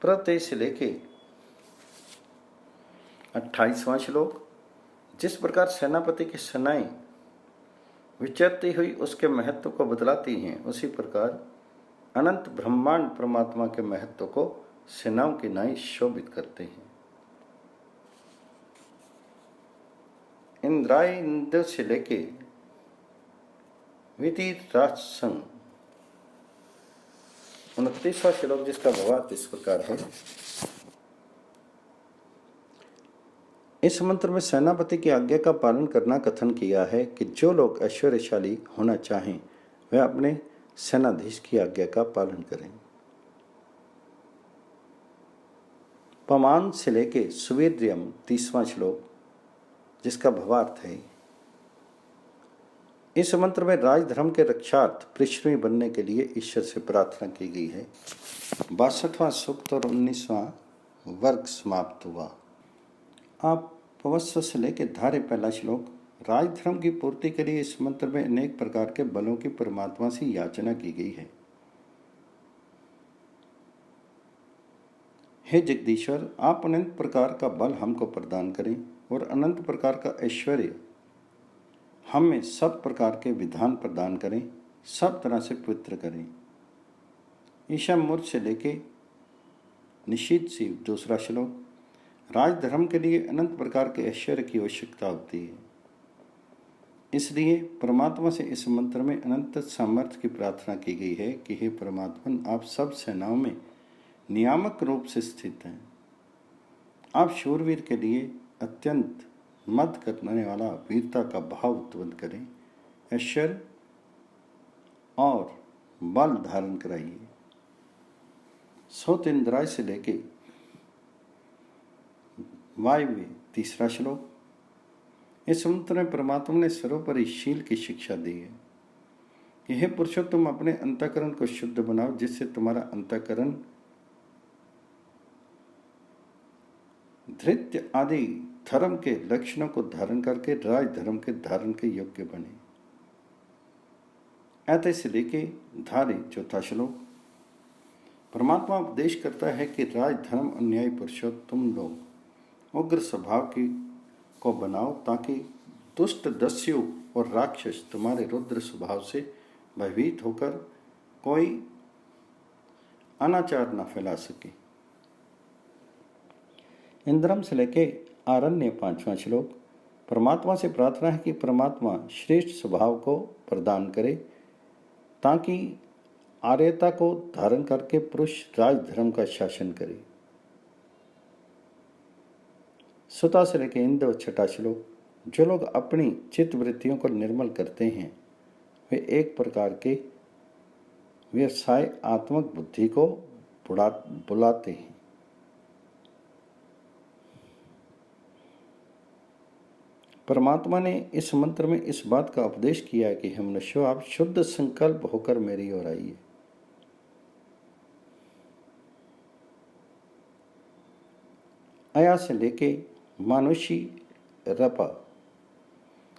प्रत्यय से लेके 28वां श्लोक। जिस प्रकार सेनापति की सेनाएं विचरती हुई उसके महत्व को बदलाती हैं, उसी प्रकार अनंत ब्रह्मांड परमात्मा के महत्व को सेनाओं की नाई शोभित करते हैं। इंद्रायंद से लेके विदिराजसंग 29वां श्लोक, जिसका भावार्थ इस प्रकार है। इस मंत्र में सेनापति की आज्ञा का पालन करना कथन किया है कि जो लोग ऐश्वर्यशाली होना चाहें वे अपने सेनाधीश की आज्ञा का पालन करें। पमान से लेके सुवेद्रियम 30वां श्लोक, जिसका भावार्थ है। इस मंत्र में राजधर्म के रक्षार्थ पृष्ठभूमि बनने के लिए ईश्वर से प्रार्थना की गई है। 62वां सूक्त और 19वां वर्ग समाप्त हुआ। आप पवस्व से लेकर धारे पहला श्लोक। राजधर्म की पूर्ति के लिए इस मंत्र में अनेक प्रकार के बलों की परमात्मा से याचना की गई है। हे जगदीश्वर, आप अनंत प्रकार का बल हमको प्रदान करें और अनंत प्रकार का ऐश्वर्य हमें सब प्रकार के विधान प्रदान करें, सब तरह से पवित्र करें। ईशा मूर्त से लेके निशीत शिव 2 श्लोक। राजधर्म के लिए अनंत प्रकार के ऐश्वर्य की आवश्यकता होती है, इसलिए परमात्मा से इस मंत्र में अनंत सामर्थ्य की प्रार्थना की गई है कि हे परमात्मन, आप सब सेनाओं में नियामक रूप से स्थित हैं। आप शूरवीर के लिए अत्यंत मद करने वाला वीरता का भाव उत्पन्न करें, ऐश्वर्य और बल धारण कराइए। सोत इंद्राय से लेके वायव्य। तीसरा श्लोक। इस मंत्र में परमात्मा ने सर्वोपरि शील की शिक्षा दी है कि हे पुरुषों, तुम अपने अंतःकरण को शुद्ध बनाओ, जिससे तुम्हारा अंतःकरण धृत्य आदि धर्म के लक्षणों को धारण करके राज धर्म के धारण के योग्य बने। ऐसे से लेके धारी। चौथा श्लोक। परमात्मा उपदेश करता है कि राज धर्म अन्यायी पुरुषों, तुम लोग उग्र स्वभाव की को बनाओ, ताकि दुष्ट दस्यु और राक्षस तुम्हारे रुद्र स्वभाव से भयभीत होकर कोई अनाचार न फैला सके। इंद्रम से लेके आरण्य। पांचवा श्लोक। परमात्मा से प्रार्थना है कि परमात्मा श्रेष्ठ स्वभाव को प्रदान करे, ताकि आर्यता को धारण करके पुरुष राज धर्म का शासन करे। सुता से लेके इंद्र। छठा श्लोक। जो लोग अपनी चित्त वृत्तियों को निर्मल करते हैं, वे एक प्रकार के व्यवसाय आत्मक बुद्धि को बुलाते हैं। परमात्मा ने इस मंत्र में इस बात का उपदेश किया है कि हे मनुष्यों, आप शुद्ध संकल्प होकर मेरी ओर आइए। अया से लेके मानुषी रपा।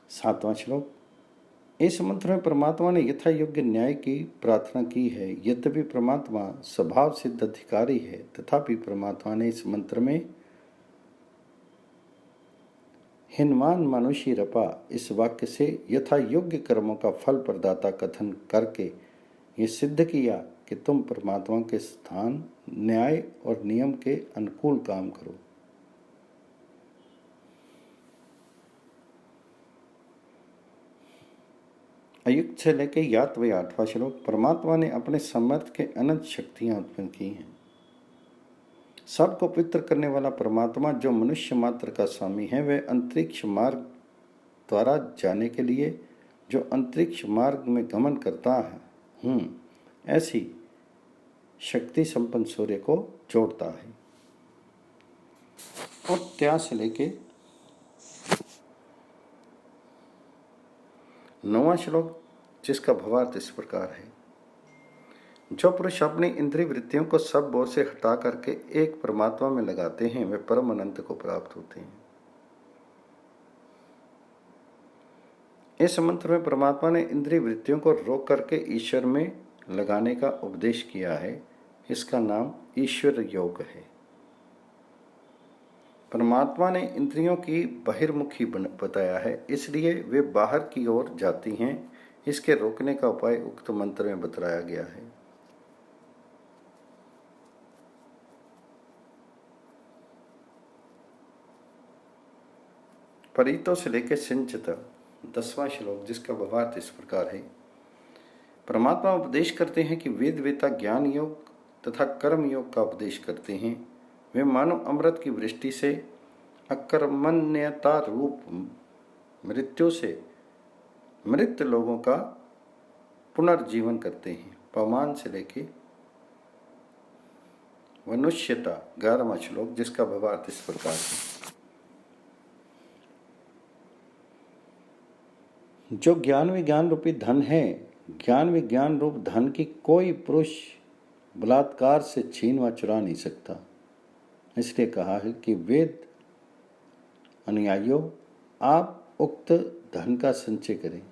सातवां श्लोक। इस मंत्र में परमात्मा ने यथा योग्य न्याय की प्रार्थना की है। यद्यपि परमात्मा स्वभाव सिद्ध अधिकारी है, तथापि परमात्मा ने इस मंत्र में हिनमान मनुष्य रपा इस वाक्य से यथा योग्य कर्मों का फल प्रदाता कथन करके ये सिद्ध किया कि तुम परमात्मा के स्थान, न्याय और नियम के अनुकूल काम करो। अयुक्त से लेके यातवे। आठवां श्लोक। परमात्मा ने अपने समर्थ के अनंत शक्तियां उत्पन्न की हैं। सबको पवित्र करने वाला परमात्मा, जो मनुष्य मात्र का स्वामी है, वह अंतरिक्ष मार्ग द्वारा जाने के लिए जो अंतरिक्ष मार्ग में गमन करता है, ऐसी शक्ति संपन्न सूर्य को जोड़ता है। और त्याग से लेके 9वां श्लोक, जिसका भावार्थ इस प्रकार है। जो पुरुष अपनी इंद्रिय वृत्तियों को सब ओर से हटा करके एक परमात्मा में लगाते हैं, वे परम अनंत को प्राप्त होते हैं। इस मंत्र में परमात्मा ने इंद्रिय वृत्तियों को रोक करके ईश्वर में लगाने का उपदेश किया है। इसका नाम ईश्वर योग है। परमात्मा ने इंद्रियों की बहिर्मुखी बताया है, इसलिए वे बाहर की ओर जाती हैं। इसके रोकने का उपाय उक्त मंत्र में बताया गया है। परितो से लेकर सिंचित। 10वां श्लोक, जिसका भावार्थ इस प्रकार है। परमात्मा उपदेश करते हैं कि वेद वेता ज्ञान योग तथा कर्म योग का उपदेश करते हैं। वे मानो अमृत की वृष्टि से अकर्मण्यता रूप मृत्यु से मृत लोगों का पुनर्जीवन करते हैं। पवमान से लेके मनुष्यता। 11वां श्लोक, जिसका भावार्थ इस प्रकार है। जो ज्ञान विज्ञान रूपी धन है, ज्ञान विज्ञान रूप धन की कोई पुरुष बलात्कार से छीन व चुरा नहीं सकता। इसलिए कहा है कि वेद अनुयायियों, आप उक्त धन का संचय करें।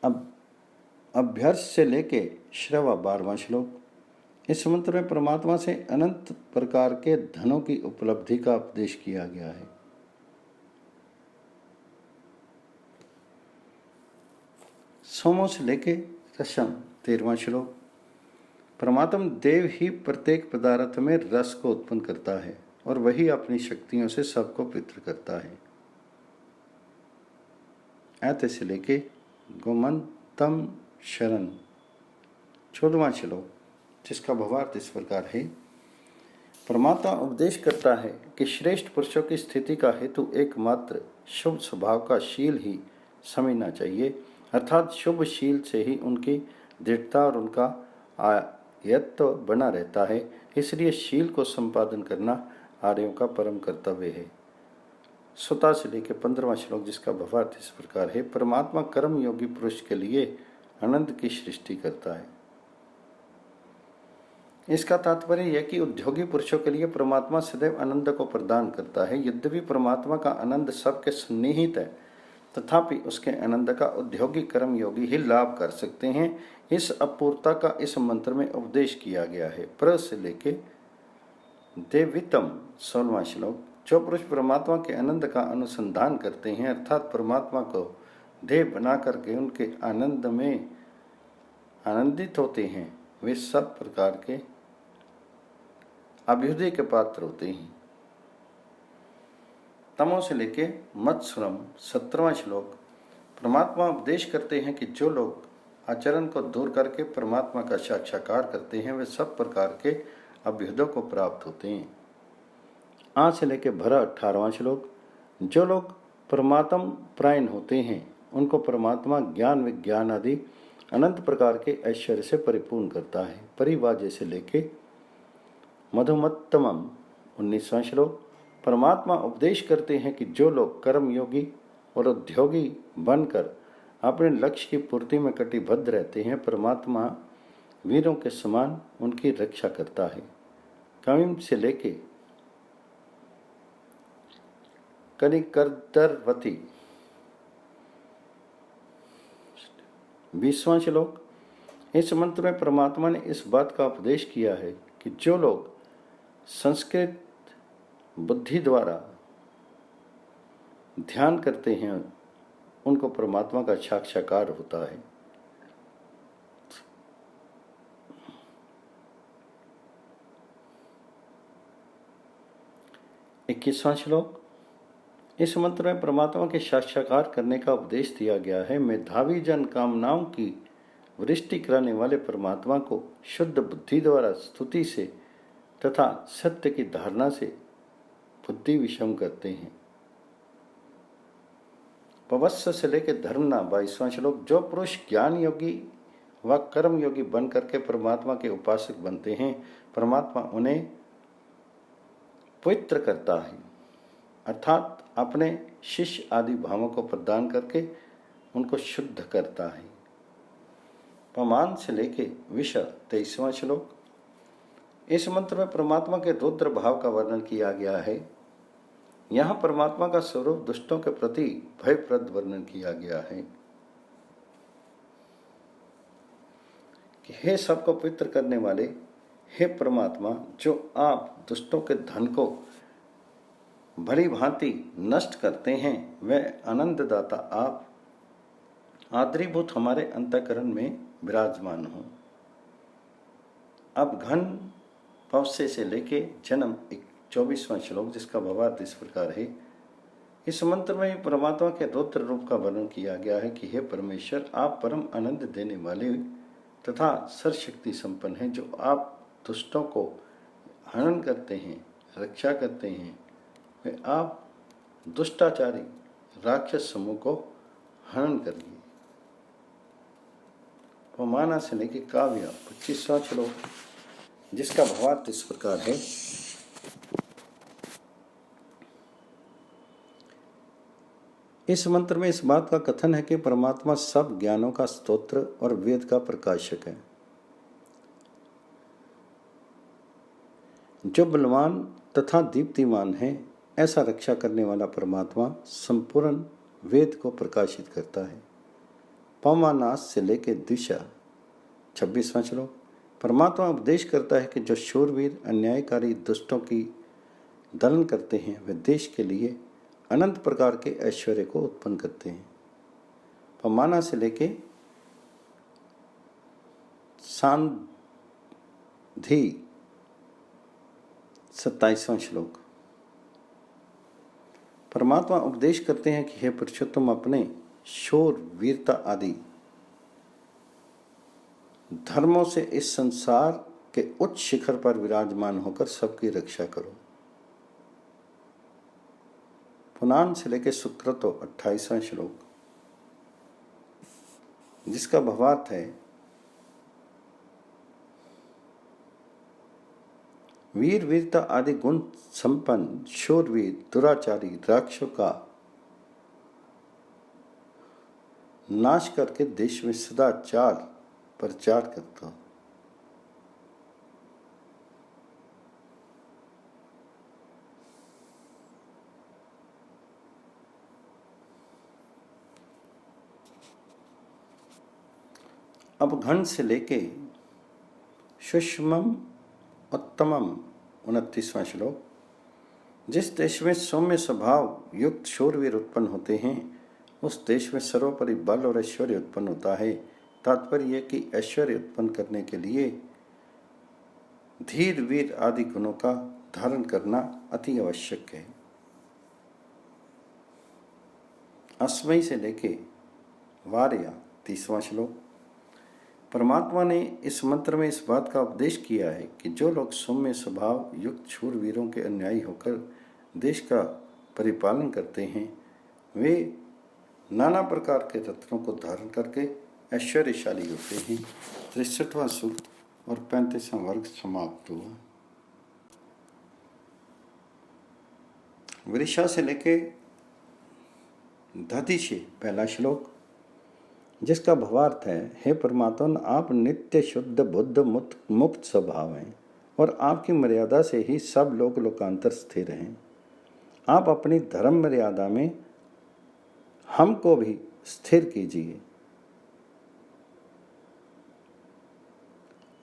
अब अभ्यर्थ से लेके श्रवा। 12वां श्लोक। इस मंत्र में परमात्मा से अनंत प्रकार के धनों की उपलब्धि का उपदेश किया गया है। सोमों से लेके रसम। 13वां श्लोक। परमात्मा देव ही प्रत्येक पदार्थ में रस को उत्पन्न करता है और वही अपनी शक्तियों से सबको पवित्र करता है। ऐते से लेके गोमंतम शरण। 14वां श्लोक, जिसका भावार्थ इस प्रकार है। परमात्मा उपदेश करता है कि श्रेष्ठ पुरुषों की स्थिति का हेतु एकमात्र शुभ स्वभाव का शील ही समझना चाहिए, अर्थात शुभ शील से ही उनकी दृढ़ता और उनका आयत्व बना रहता है। इसलिए शील को संपादन करना आर्यों का परम कर्तव्य है। 17 से लेकर 15वां श्लोक, जिसका भावार्थ इस प्रकार है। परमात्मा कर्म योगी पुरुष के लिए आनंद की सृष्टि करता है। इसका तात्पर्य यह कि उद्योगी पुरुषों के लिए परमात्मा सदैव आनंद को प्रदान करता है। यद्यपि परमात्मा का आनंद सबके सन्निहित है, तथापि उसके आनंद का उद्योगी कर्म योगी ही लाभ कर सकते हैं। इस अपूर्णता का इस मंत्र में उपदेश किया गया है। प्र से लेके देवितम 16वां श्लोक, जो पुरुष परमात्मा के आनंद का अनुसंधान करते हैं, अर्थात परमात्मा को ध्येय बना करके उनके आनंद में आनंदित होते हैं, वे सब प्रकार के अभ्युदय के पात्र होते हैं। तमो से लेके मत्स्वरम 17वां श्लोक, परमात्मा उपदेश करते हैं कि जो लोग आचरण को दूर करके परमात्मा का साक्षात्कार करते हैं, वे सब प्रकार के अभ्युदय को प्राप्त होते हैं। आ से लेके भरा 18वां श्लोक, जो लोग परमात्म प्रायण होते हैं, उनको परमात्मा ज्ञान विज्ञान आदि अनंत प्रकार के ऐश्वर्य से परिपूर्ण करता है। परिवाजे से लेके मधुमत्तमम 19वां श्लोक, परमात्मा उपदेश करते हैं कि जो लोग कर्मयोगी और उद्योगी बनकर अपने लक्ष्य की पूर्ति में कटिबद्ध रहते हैं, परमात्मा वीरों के समान उनकी रक्षा करता है। कविम से लेके कनिकर्दरवती 20वां श्लोक, इस मंत्र में परमात्मा ने इस बात का उपदेश किया है कि जो लोग संस्कृत बुद्धि द्वारा ध्यान करते हैं, उनको परमात्मा का साक्षात्कार होता है। इक्कीसवां श्लोक, इस मंत्र में परमात्मा के साक्षात्कार करने का उपदेश दिया गया है। मेधावी जन कामनाओं की वृष्टि कराने वाले परमात्मा को शुद्ध बुद्धि द्वारा स्तुति से तथा सत्य की धारणा से बुद्धि विषम करते हैं। पवस्स से लेकर धर्मना 22वां श्लोक, जो पुरुष ज्ञान योगी व कर्म योगी बन करके परमात्मा के उपासक बनते हैं, परमात्मा उन्हें पवित्र करता है, अर्थात अपने शिष्य आदि भावों को प्रदान करके उनको शुद्ध करता है। पमान से लेके विष 23वां श्लोक, इस मंत्र में परमात्मा के रुद्र भाव का वर्णन किया गया है। यहाँ परमात्मा का स्वरूप दुष्टों के प्रति भयप्रद वर्णन किया गया है कि हे सबको पवित्र करने वाले, हे परमात्मा, जो आप दुष्टों के धन को भली भांति नष्ट करते हैं, वह आनंददाता आप आदरीभूत हमारे अंतःकरण में विराजमान हो। अब घन पवसे से लेके जन्म 24वां श्लोक, जिसका भावार्थ इस प्रकार है। इस मंत्र में परमात्मा के रुद्र रूप का वर्णन किया गया है कि हे परमेश्वर, आप परम आनंद देने वाले तथा सर्वशक्ति संपन्न हैं। जो आप दुष्टों को हनन करते हैं, रक्षा करते हैं, वे आप दुष्टाचारी राक्षस समूह को हनन करिए। पमाना से लेके काव्य 25वां श्लोक, जिसका भावार्थ इस प्रकार है। इस मंत्र में इस बात का कथन है कि परमात्मा सब ज्ञानों का स्तोत्र और वेद का प्रकाशक है। जो बलवान तथा दीप्तिमान है, ऐसा रक्षा करने वाला परमात्मा संपूर्ण वेद को प्रकाशित करता है। पमानास से लेकर दिशा 26वां श्लोक, परमात्मा उपदेश करता है कि जो शूरवीर अन्यायकारी दुष्टों की दलन करते हैं, वे देश के लिए अनंत प्रकार के ऐश्वर्य को उत्पन्न करते हैं। पमाना से लेके सांधि 27वां श्लोक, परमात्मा उपदेश करते हैं कि हे पुरुषोत्तम, अपने शौर्य वीरता आदि धर्मों से इस संसार के उच्च शिखर पर विराजमान होकर सबकी रक्षा करो। पुनान से लेकर सुक्रतो 28वां श्लोक, जिसका भावार्थ है वीर वीरता आदि गुण संपन्न शूरवीर दुराचारी राक्षसों का नाश करके देश में सदाचार प्रचार करता हूं। अब घन से लेके सुषमम उत्तमम 29वां श्लोक। जिस देश में सौम्य स्वभाव युक्त शूरवीर उत्पन्न होते हैं उस देश में सर्वोपरि बल और ऐश्वर्य उत्पन्न होता है। तात्पर्य यह कि ऐश्वर्य उत्पन्न करने के लिए धीर वीर आदि गुणों का धारण करना अति आवश्यक है। अस्मयी से लेके वार्या 30वां श्लोक। परमात्मा ने इस मंत्र में इस बात का उपदेश किया है कि जो लोग सौम्य स्वभाव युक्त शूरवीरों के अनुयायी होकर देश का परिपालन करते हैं वे नाना प्रकार के रत्नों को धारण करके ऐश्वर्यशाली होते हैं। 63वां सूक्त और 35वां वर्ग समाप्त हुआ। वृषा से लेके दधिचे पहला श्लोक, जिसका भावार्थ है, हे परमात्मा, आप नित्य शुद्ध बुद्ध मुक्त स्वभाव हैं और आपकी मर्यादा से ही सब लोग लोकांतर स्थिर हैं। आप अपनी धर्म मर्यादा में हमको भी स्थिर कीजिए।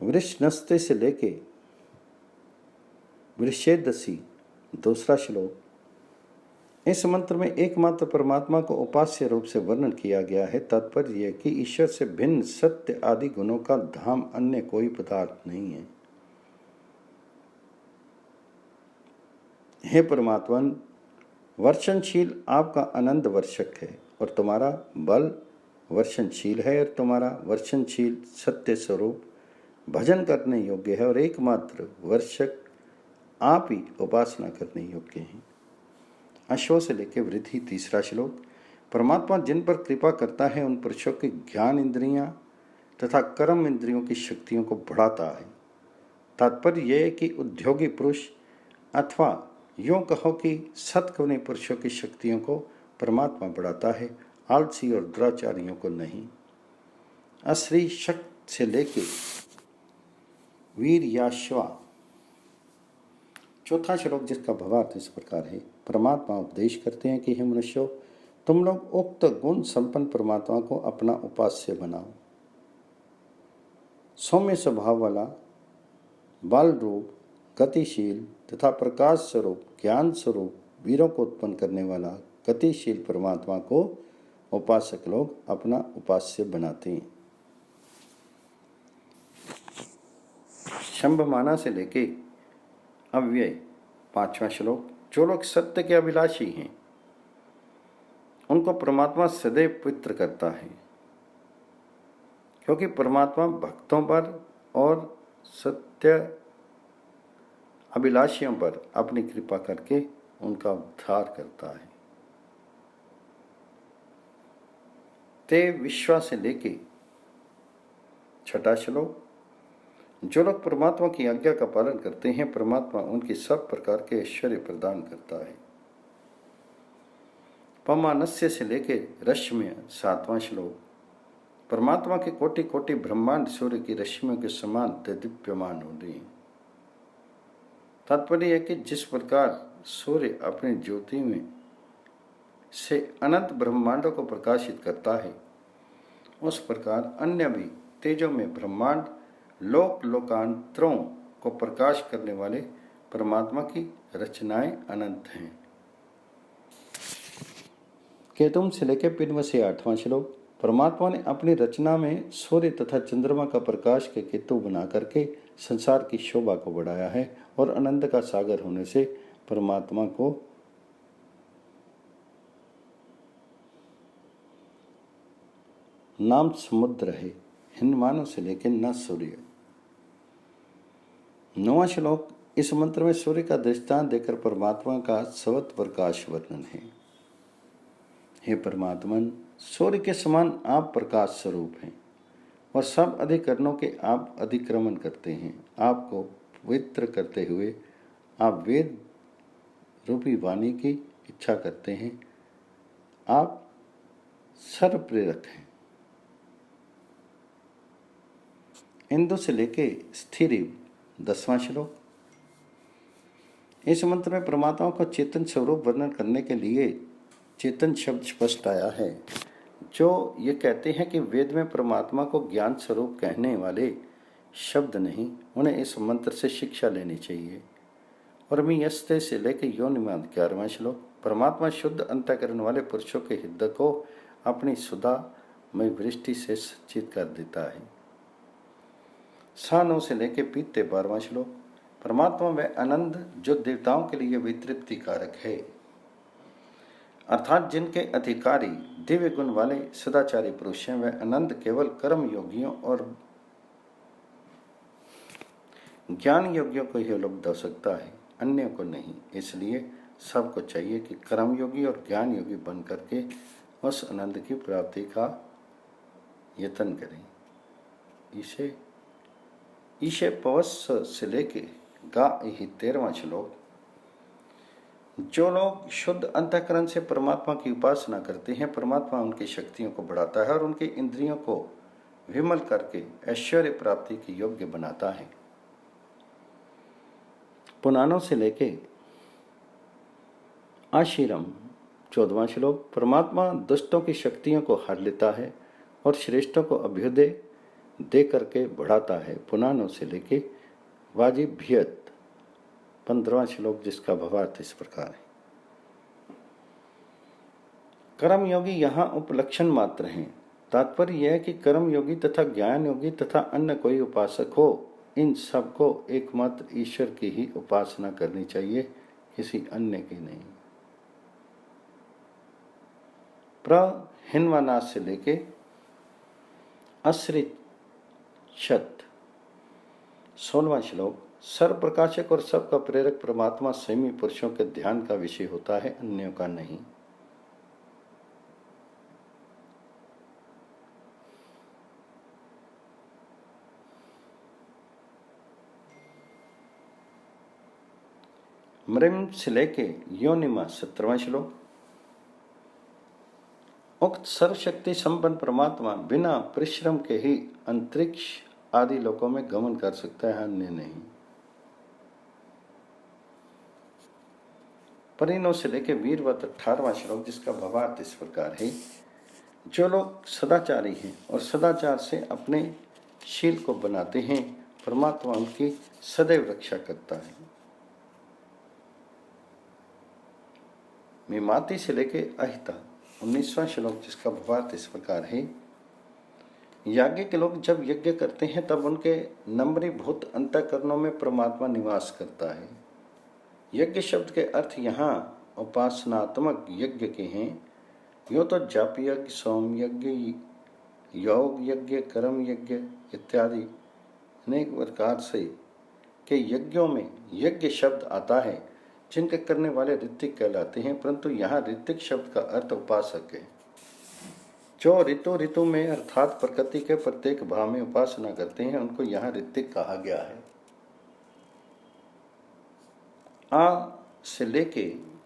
वृषनस्ते से लेके वृषेदसी दूसरा श्लोक। इस मंत्र में एकमात्र परमात्मा को उपास्य रूप से वर्णन किया गया है। तात्पर्य यह कि ईश्वर से भिन्न सत्य आदि गुणों का धाम अन्य कोई पदार्थ नहीं है। हे परमात्मा, वर्षणशील आपका आनंद वर्षक है और तुम्हारा बल वर्षणशील है और तुम्हारा वर्षणशील सत्य स्वरूप भजन करने योग्य है और एकमात्र वर्षक आप ही उपासना करने योग्य हैं। अश्व से लेकर वृद्धि तीसरा श्लोक। परमात्मा जिन पर कृपा करता है उन पुरुषों की ज्ञान इंद्रियां तथा कर्म इंद्रियों की शक्तियों को बढ़ाता है। तात्पर्य यह है कि उद्योगी पुरुष अथवा यूँ कहो कि सत्गुणी पुरुषों की शक्तियों को परमात्मा बढ़ाता है, आलसी और दुराचारियों को नहीं। अश्री शक्त से लेके वीर याश्वा चौथा श्लोक, जिसका भावार्थ इस प्रकार है। परमात्मा उपदेश करते हैं कि हे मनुष्यों, तुम लोग उक्त गुण संपन्न परमात्मा को अपना उपास्य बनाओ। सौम्य स्वभाव वाला, बल रूप, गतिशील तथा प्रकाश स्वरूप, ज्ञान स्वरूप, वीरों को उत्पन्न करने वाला गतिशील परमात्मा को उपासक लोग अपना उपास्य बनाते हैं। शंभमाना से लेके अव्यय 5वां श्लोक। जो लोग सत्य के अभिलाषी हैं उनको परमात्मा सदैव पवित्र करता है, क्योंकि परमात्मा भक्तों पर और सत्य अभिलाषियों पर अपनी कृपा करके उनका उद्धार करता है। ते विश्वास से लेके 6वां श्लोक। जो लोग परमात्मा की आज्ञा का पालन करते हैं परमात्मा उनकी सब प्रकार के ऐश्वर्य प्रदान करता है। पमानस्य से लेके रश्मि 7वां श्लोक। परमात्मा के कोटि कोटि ब्रह्मांड सूर्य की रश्मियों के समान दीप्यमान हो रही हैं। तात्पर्य है कि जिस प्रकार सूर्य अपनी ज्योति में से अनंत ब्रह्मांडों को प्रकाशित करता है उस प्रकार अन्य भी तेजों में ब्रह्मांड लोक लोकांतरों को प्रकाश करने वाले परमात्मा की रचनाएं अनंत हैं। केतुम से लेकर पिनव से 8वां श्लोक। परमात्मा ने अपनी रचना में सूर्य तथा चंद्रमा का प्रकाश के केतु बना करके संसार की शोभा को बढ़ाया है और आनंद का सागर होने से परमात्मा को नाम समुद्र है। हिंदमानव से लेकर न सूर्य। 9वां श्लोक। इस मंत्र में सूर्य का दृष्टांत देकर परमात्मा का सवत प्रकाश वर्णन है। हे परमात्मा, सूर्य के समान आप प्रकाश स्वरूप हैं और सब अधिकरणों के आप अधिक्रमण करते हैं। आपको पवित्र करते हुए आप वेद रूपी वाणी की इच्छा करते हैं। आप सर्व प्रेरक हैं। इंदु से लेके स्थिर 10वां श्लोक। इस मंत्र में परमात्मा को चेतन स्वरूप वर्णन करने के लिए चेतन शब्द स्पष्ट आया है। जो ये कहते हैं कि वेद में परमात्मा को ज्ञान स्वरूप कहने वाले शब्द नहीं, उन्हें इस मंत्र से शिक्षा लेनी चाहिए। और मैं यस्ते से लेकर योनिमाद 11वां श्लोक। परमात्मा शुद्ध अंतःकरण वाले पुरुषों के हृदय को अपनी सुधामय वृष्टि से सज्जित कर देता है। सानों से लेकर पीते 12वां श्लोक। परमात्मा वह आनंद जो देवताओं के लिए वितृप्ति कारक है, अर्थात जिनके अधिकारी दिव्य गुण वाले सदाचारी पुरुष हैं, वह आनंद केवल कर्म योगियों और ज्ञान योगियों को ही उपलब्ध हो सकता है, अन्य को नहीं। इसलिए सबको चाहिए कि कर्म योगी और ज्ञान योगी बन करके उस आनंद की प्राप्ति का यत्न करें। ईशे पवस से लेके गा ही 13वां श्लोक। जो लोग शुद्ध अंतःकरण से परमात्मा की उपासना करते हैं, परमात्मा उनकी शक्तियों को बढ़ाता है और उनके इंद्रियों को विमल करके ऐश्वर्य प्राप्ति के योग्य बनाता है। पुराणों से लेके आशीरम 14वां श्लोक। परमात्मा दुष्टों की शक्तियों को हर लेता है और श्रेष्ठों को अभ्युदय दे करके बढ़ाता है। पुराणों से लेके वाजिभ्यत 15वां श्लोक, जिसका भावार्थ इस प्रकार है। कर्म योगी यहाँ उपलक्षण मात्र हैं। तात्पर्य यह है कि कर्म योगी तथा ज्ञान योगी तथा अन्य कोई उपासक हो, इन सबको एकमात्र ईश्वर की ही उपासना करनी चाहिए, किसी अन्य की नहीं। प्रहिन्वानास से लेके अश्रित 16वां श्लोक। सर्व प्रकाशक और सबका प्रेरक परमात्मा स्वयं पुरुषों के ध्यान का विषय होता है, अन्यों का नहीं। मृम से लेके योनिमा 17वां श्लोक। उक्त सर्वशक्ति संपन्न परमात्मा बिना परिश्रम के ही अंतरिक्ष आदि लोकों में गमन कर सकता है, अन्य नहीं। परिणों से लेके वीरवत 18वां श्लोक, जिसका भावार्थ इस प्रकार है। जो लोग सदाचारी हैं और सदाचार से अपने शील को बनाते हैं, परमात्मा उनकी सदैव रक्षा करता है। मीमाती से लेके अहिता 19वां श्लोक, जिसका भावार्थ इस प्रकार है। याज्ञ के लोग जब यज्ञ करते हैं तब उनके नम्रीभूत अंतःकरणों में परमात्मा निवास करता है। यज्ञ शब्द के अर्थ यहाँ उपासनात्मक यज्ञ के हैं। यो तो जप यज्ञ, सोम यज्ञ, योग यज्ञ, कर्म यज्ञ इत्यादि अनेक प्रकार से के यज्ञों में यज्ञ शब्द आता है, जिनके करने वाले ऋतिक कहलाते हैं। परंतु यहाँ ऋतिक शब्द का अर्थ उपासक है। जो ऋतु ऋतु में अर्थात प्रकृति के प्रत्येक भाव में उपासना करते हैं, उनको यहाँ ऋतिक कहा गया है। आ से लेके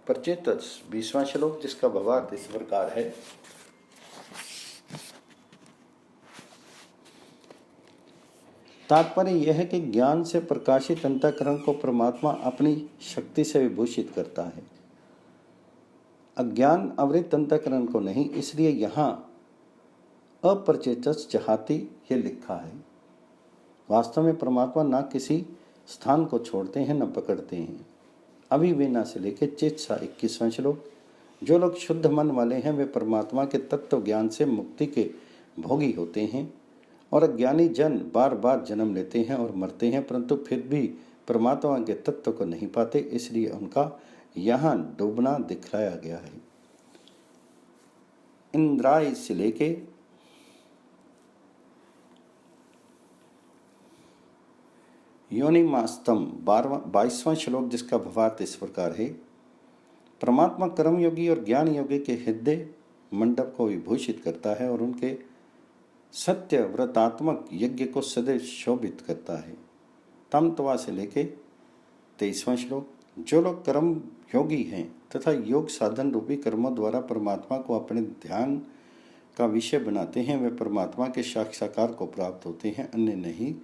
परिचित 20वां श्लोक, जिसका भावार्थ इस प्रकार है। तात्पर्य यह है कि ज्ञान से प्रकाशित अंतःकरण को परमात्मा अपनी शक्ति से विभूषित करता है, अज्ञान आवृत अंतःकरण को नहीं। इसलिए यहाँ अपरिचेतस जहाती ये लिखा है। वास्तव में परमात्मा ना किसी स्थान को छोड़ते हैं न पकड़ते हैं। अभिवेना से लेकर चित्सा 21वां श्लोक। जो लोग शुद्ध मन वाले हैं, वे परमात्मा के तत्व ज्ञान से मुक्ति के भोगी होते हैं। और अज्ञानी जन बार बार जन्म लेते हैं और मरते हैं, परंतु फिर भी परमात्मा के तत्व को नहीं पाते। इसलिए उनका यहाँ डूबना दिखलाया गया है। इंद्राय से लेके योनिमास्तम 22वां श्लोक, जिसका भावार्थ इस प्रकार है। परमात्मा कर्मयोगी और ज्ञान योगी के हृदय मंडप को विभूषित करता है और उनके सत्य व्रतात्मक यज्ञ को सदैव शोभित करता है। तम तवा से लेके 23वां श्लोक, जो लोग कर्म योगी हैं तथा योग साधन रूपी कर्मों द्वारा परमात्मा को अपने ध्यान का विषय बनाते हैं, वे परमात्मा के साक्षात्कार को प्राप्त होते हैं, अन्य नहीं।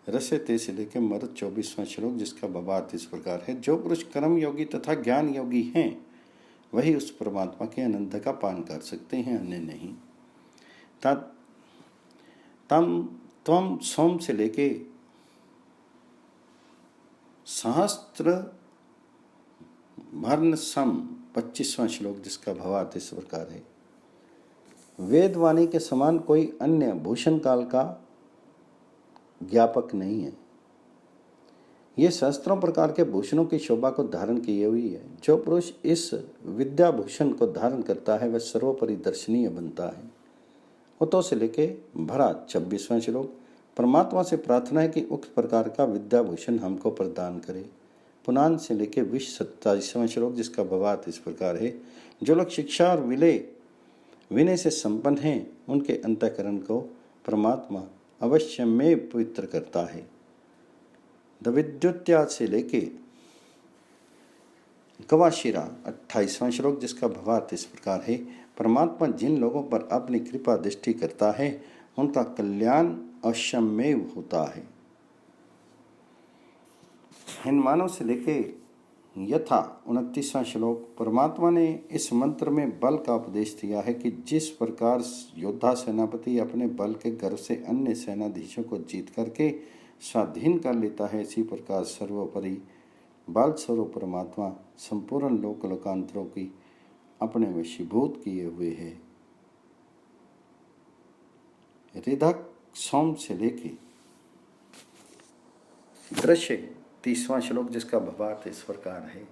रस्य ते से लेकर मर्द 24वां श्लोक, जिसका भावार्थ इस प्रकार है, जो पुरुष कर्म योगी तथा ज्ञान योगी हैं वही उस परमात्मा के आनंद का पान कर सकते हैं, अन्य नहीं। तम त्वम सोम से लेके सहस्त्र मर्ण सम 25वां श्लोक, जिसका भावार्थ इस प्रकार है, वेदवाणी के समान कोई अन्य भूषण काल का ज्ञापक नहीं है। ये सहस्त्रों प्रकार के भूषणों की शोभा को धारण किए हुई है। जो पुरुष इस विद्या भूषण को धारण करता है वह सर्वोपरि दर्शनीय बनता है। उतो से लेके भरा 26वां श्लोक, परमात्मा से प्रार्थना है कि उक्त प्रकार का विद्या भूषण हमको प्रदान करे। पुनान से लेके 27वां श्लोक, जिसका भावार्थ इस प्रकार है, जो लोग शिक्षा और विनय से संपन्न हैं उनके अंतःकरण को परमात्मा अवश्य में पवित्र करता है। द विद्युत्याद से लेके गवाशिरा 28वां श्लोक, जिसका भावार्थ इस प्रकार है, परमात्मा जिन लोगों पर अपनी कृपा दृष्टि करता है उनका कल्याण अवश्यमेव होता है। हिनमानव से लेके यथा 29वां श्लोक, परमात्मा ने इस मंत्र में बल का उपदेश दिया है कि जिस प्रकार योद्धा सेनापति अपने बल के गर्व से अन्य सेनाधीशों को जीत करके स्वाधीन कर लेता है, इसी प्रकार सर्वोपरि बल स्वरूप परमात्मा संपूर्ण लोक लोकांतरों की अपने वशीभूत किए हुए है। हृदक सोम से लेके दृश्य 30वां श्लोक, जिसका भावार्थ इस प्रकार है,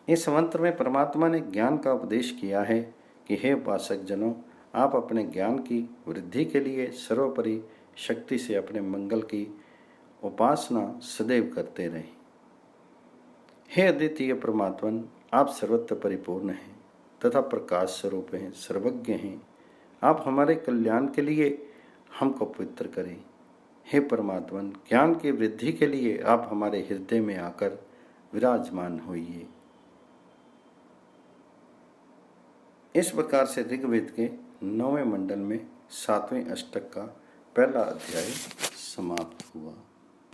इस मंत्र में परमात्मा ने ज्ञान का उपदेश किया है कि हे उपासक जनों, आप अपने ज्ञान की वृद्धि के लिए सर्वोपरि शक्ति से अपने मंगल की उपासना सदैव करते रहें। हे अद्वितीय परमात्मन, आप सर्वत्र परिपूर्ण हैं तथा प्रकाश स्वरूप हैं, सर्वज्ञ हैं। आप हमारे कल्याण के लिए हमको पवित्र करें। हे परमात्मन, ज्ञान की वृद्धि के लिए आप हमारे हृदय में आकर विराजमान होइए। इस प्रकार से ऋग्वेद के 9वें मंडल में 7वें अष्टक का पहला अध्याय समाप्त हुआ।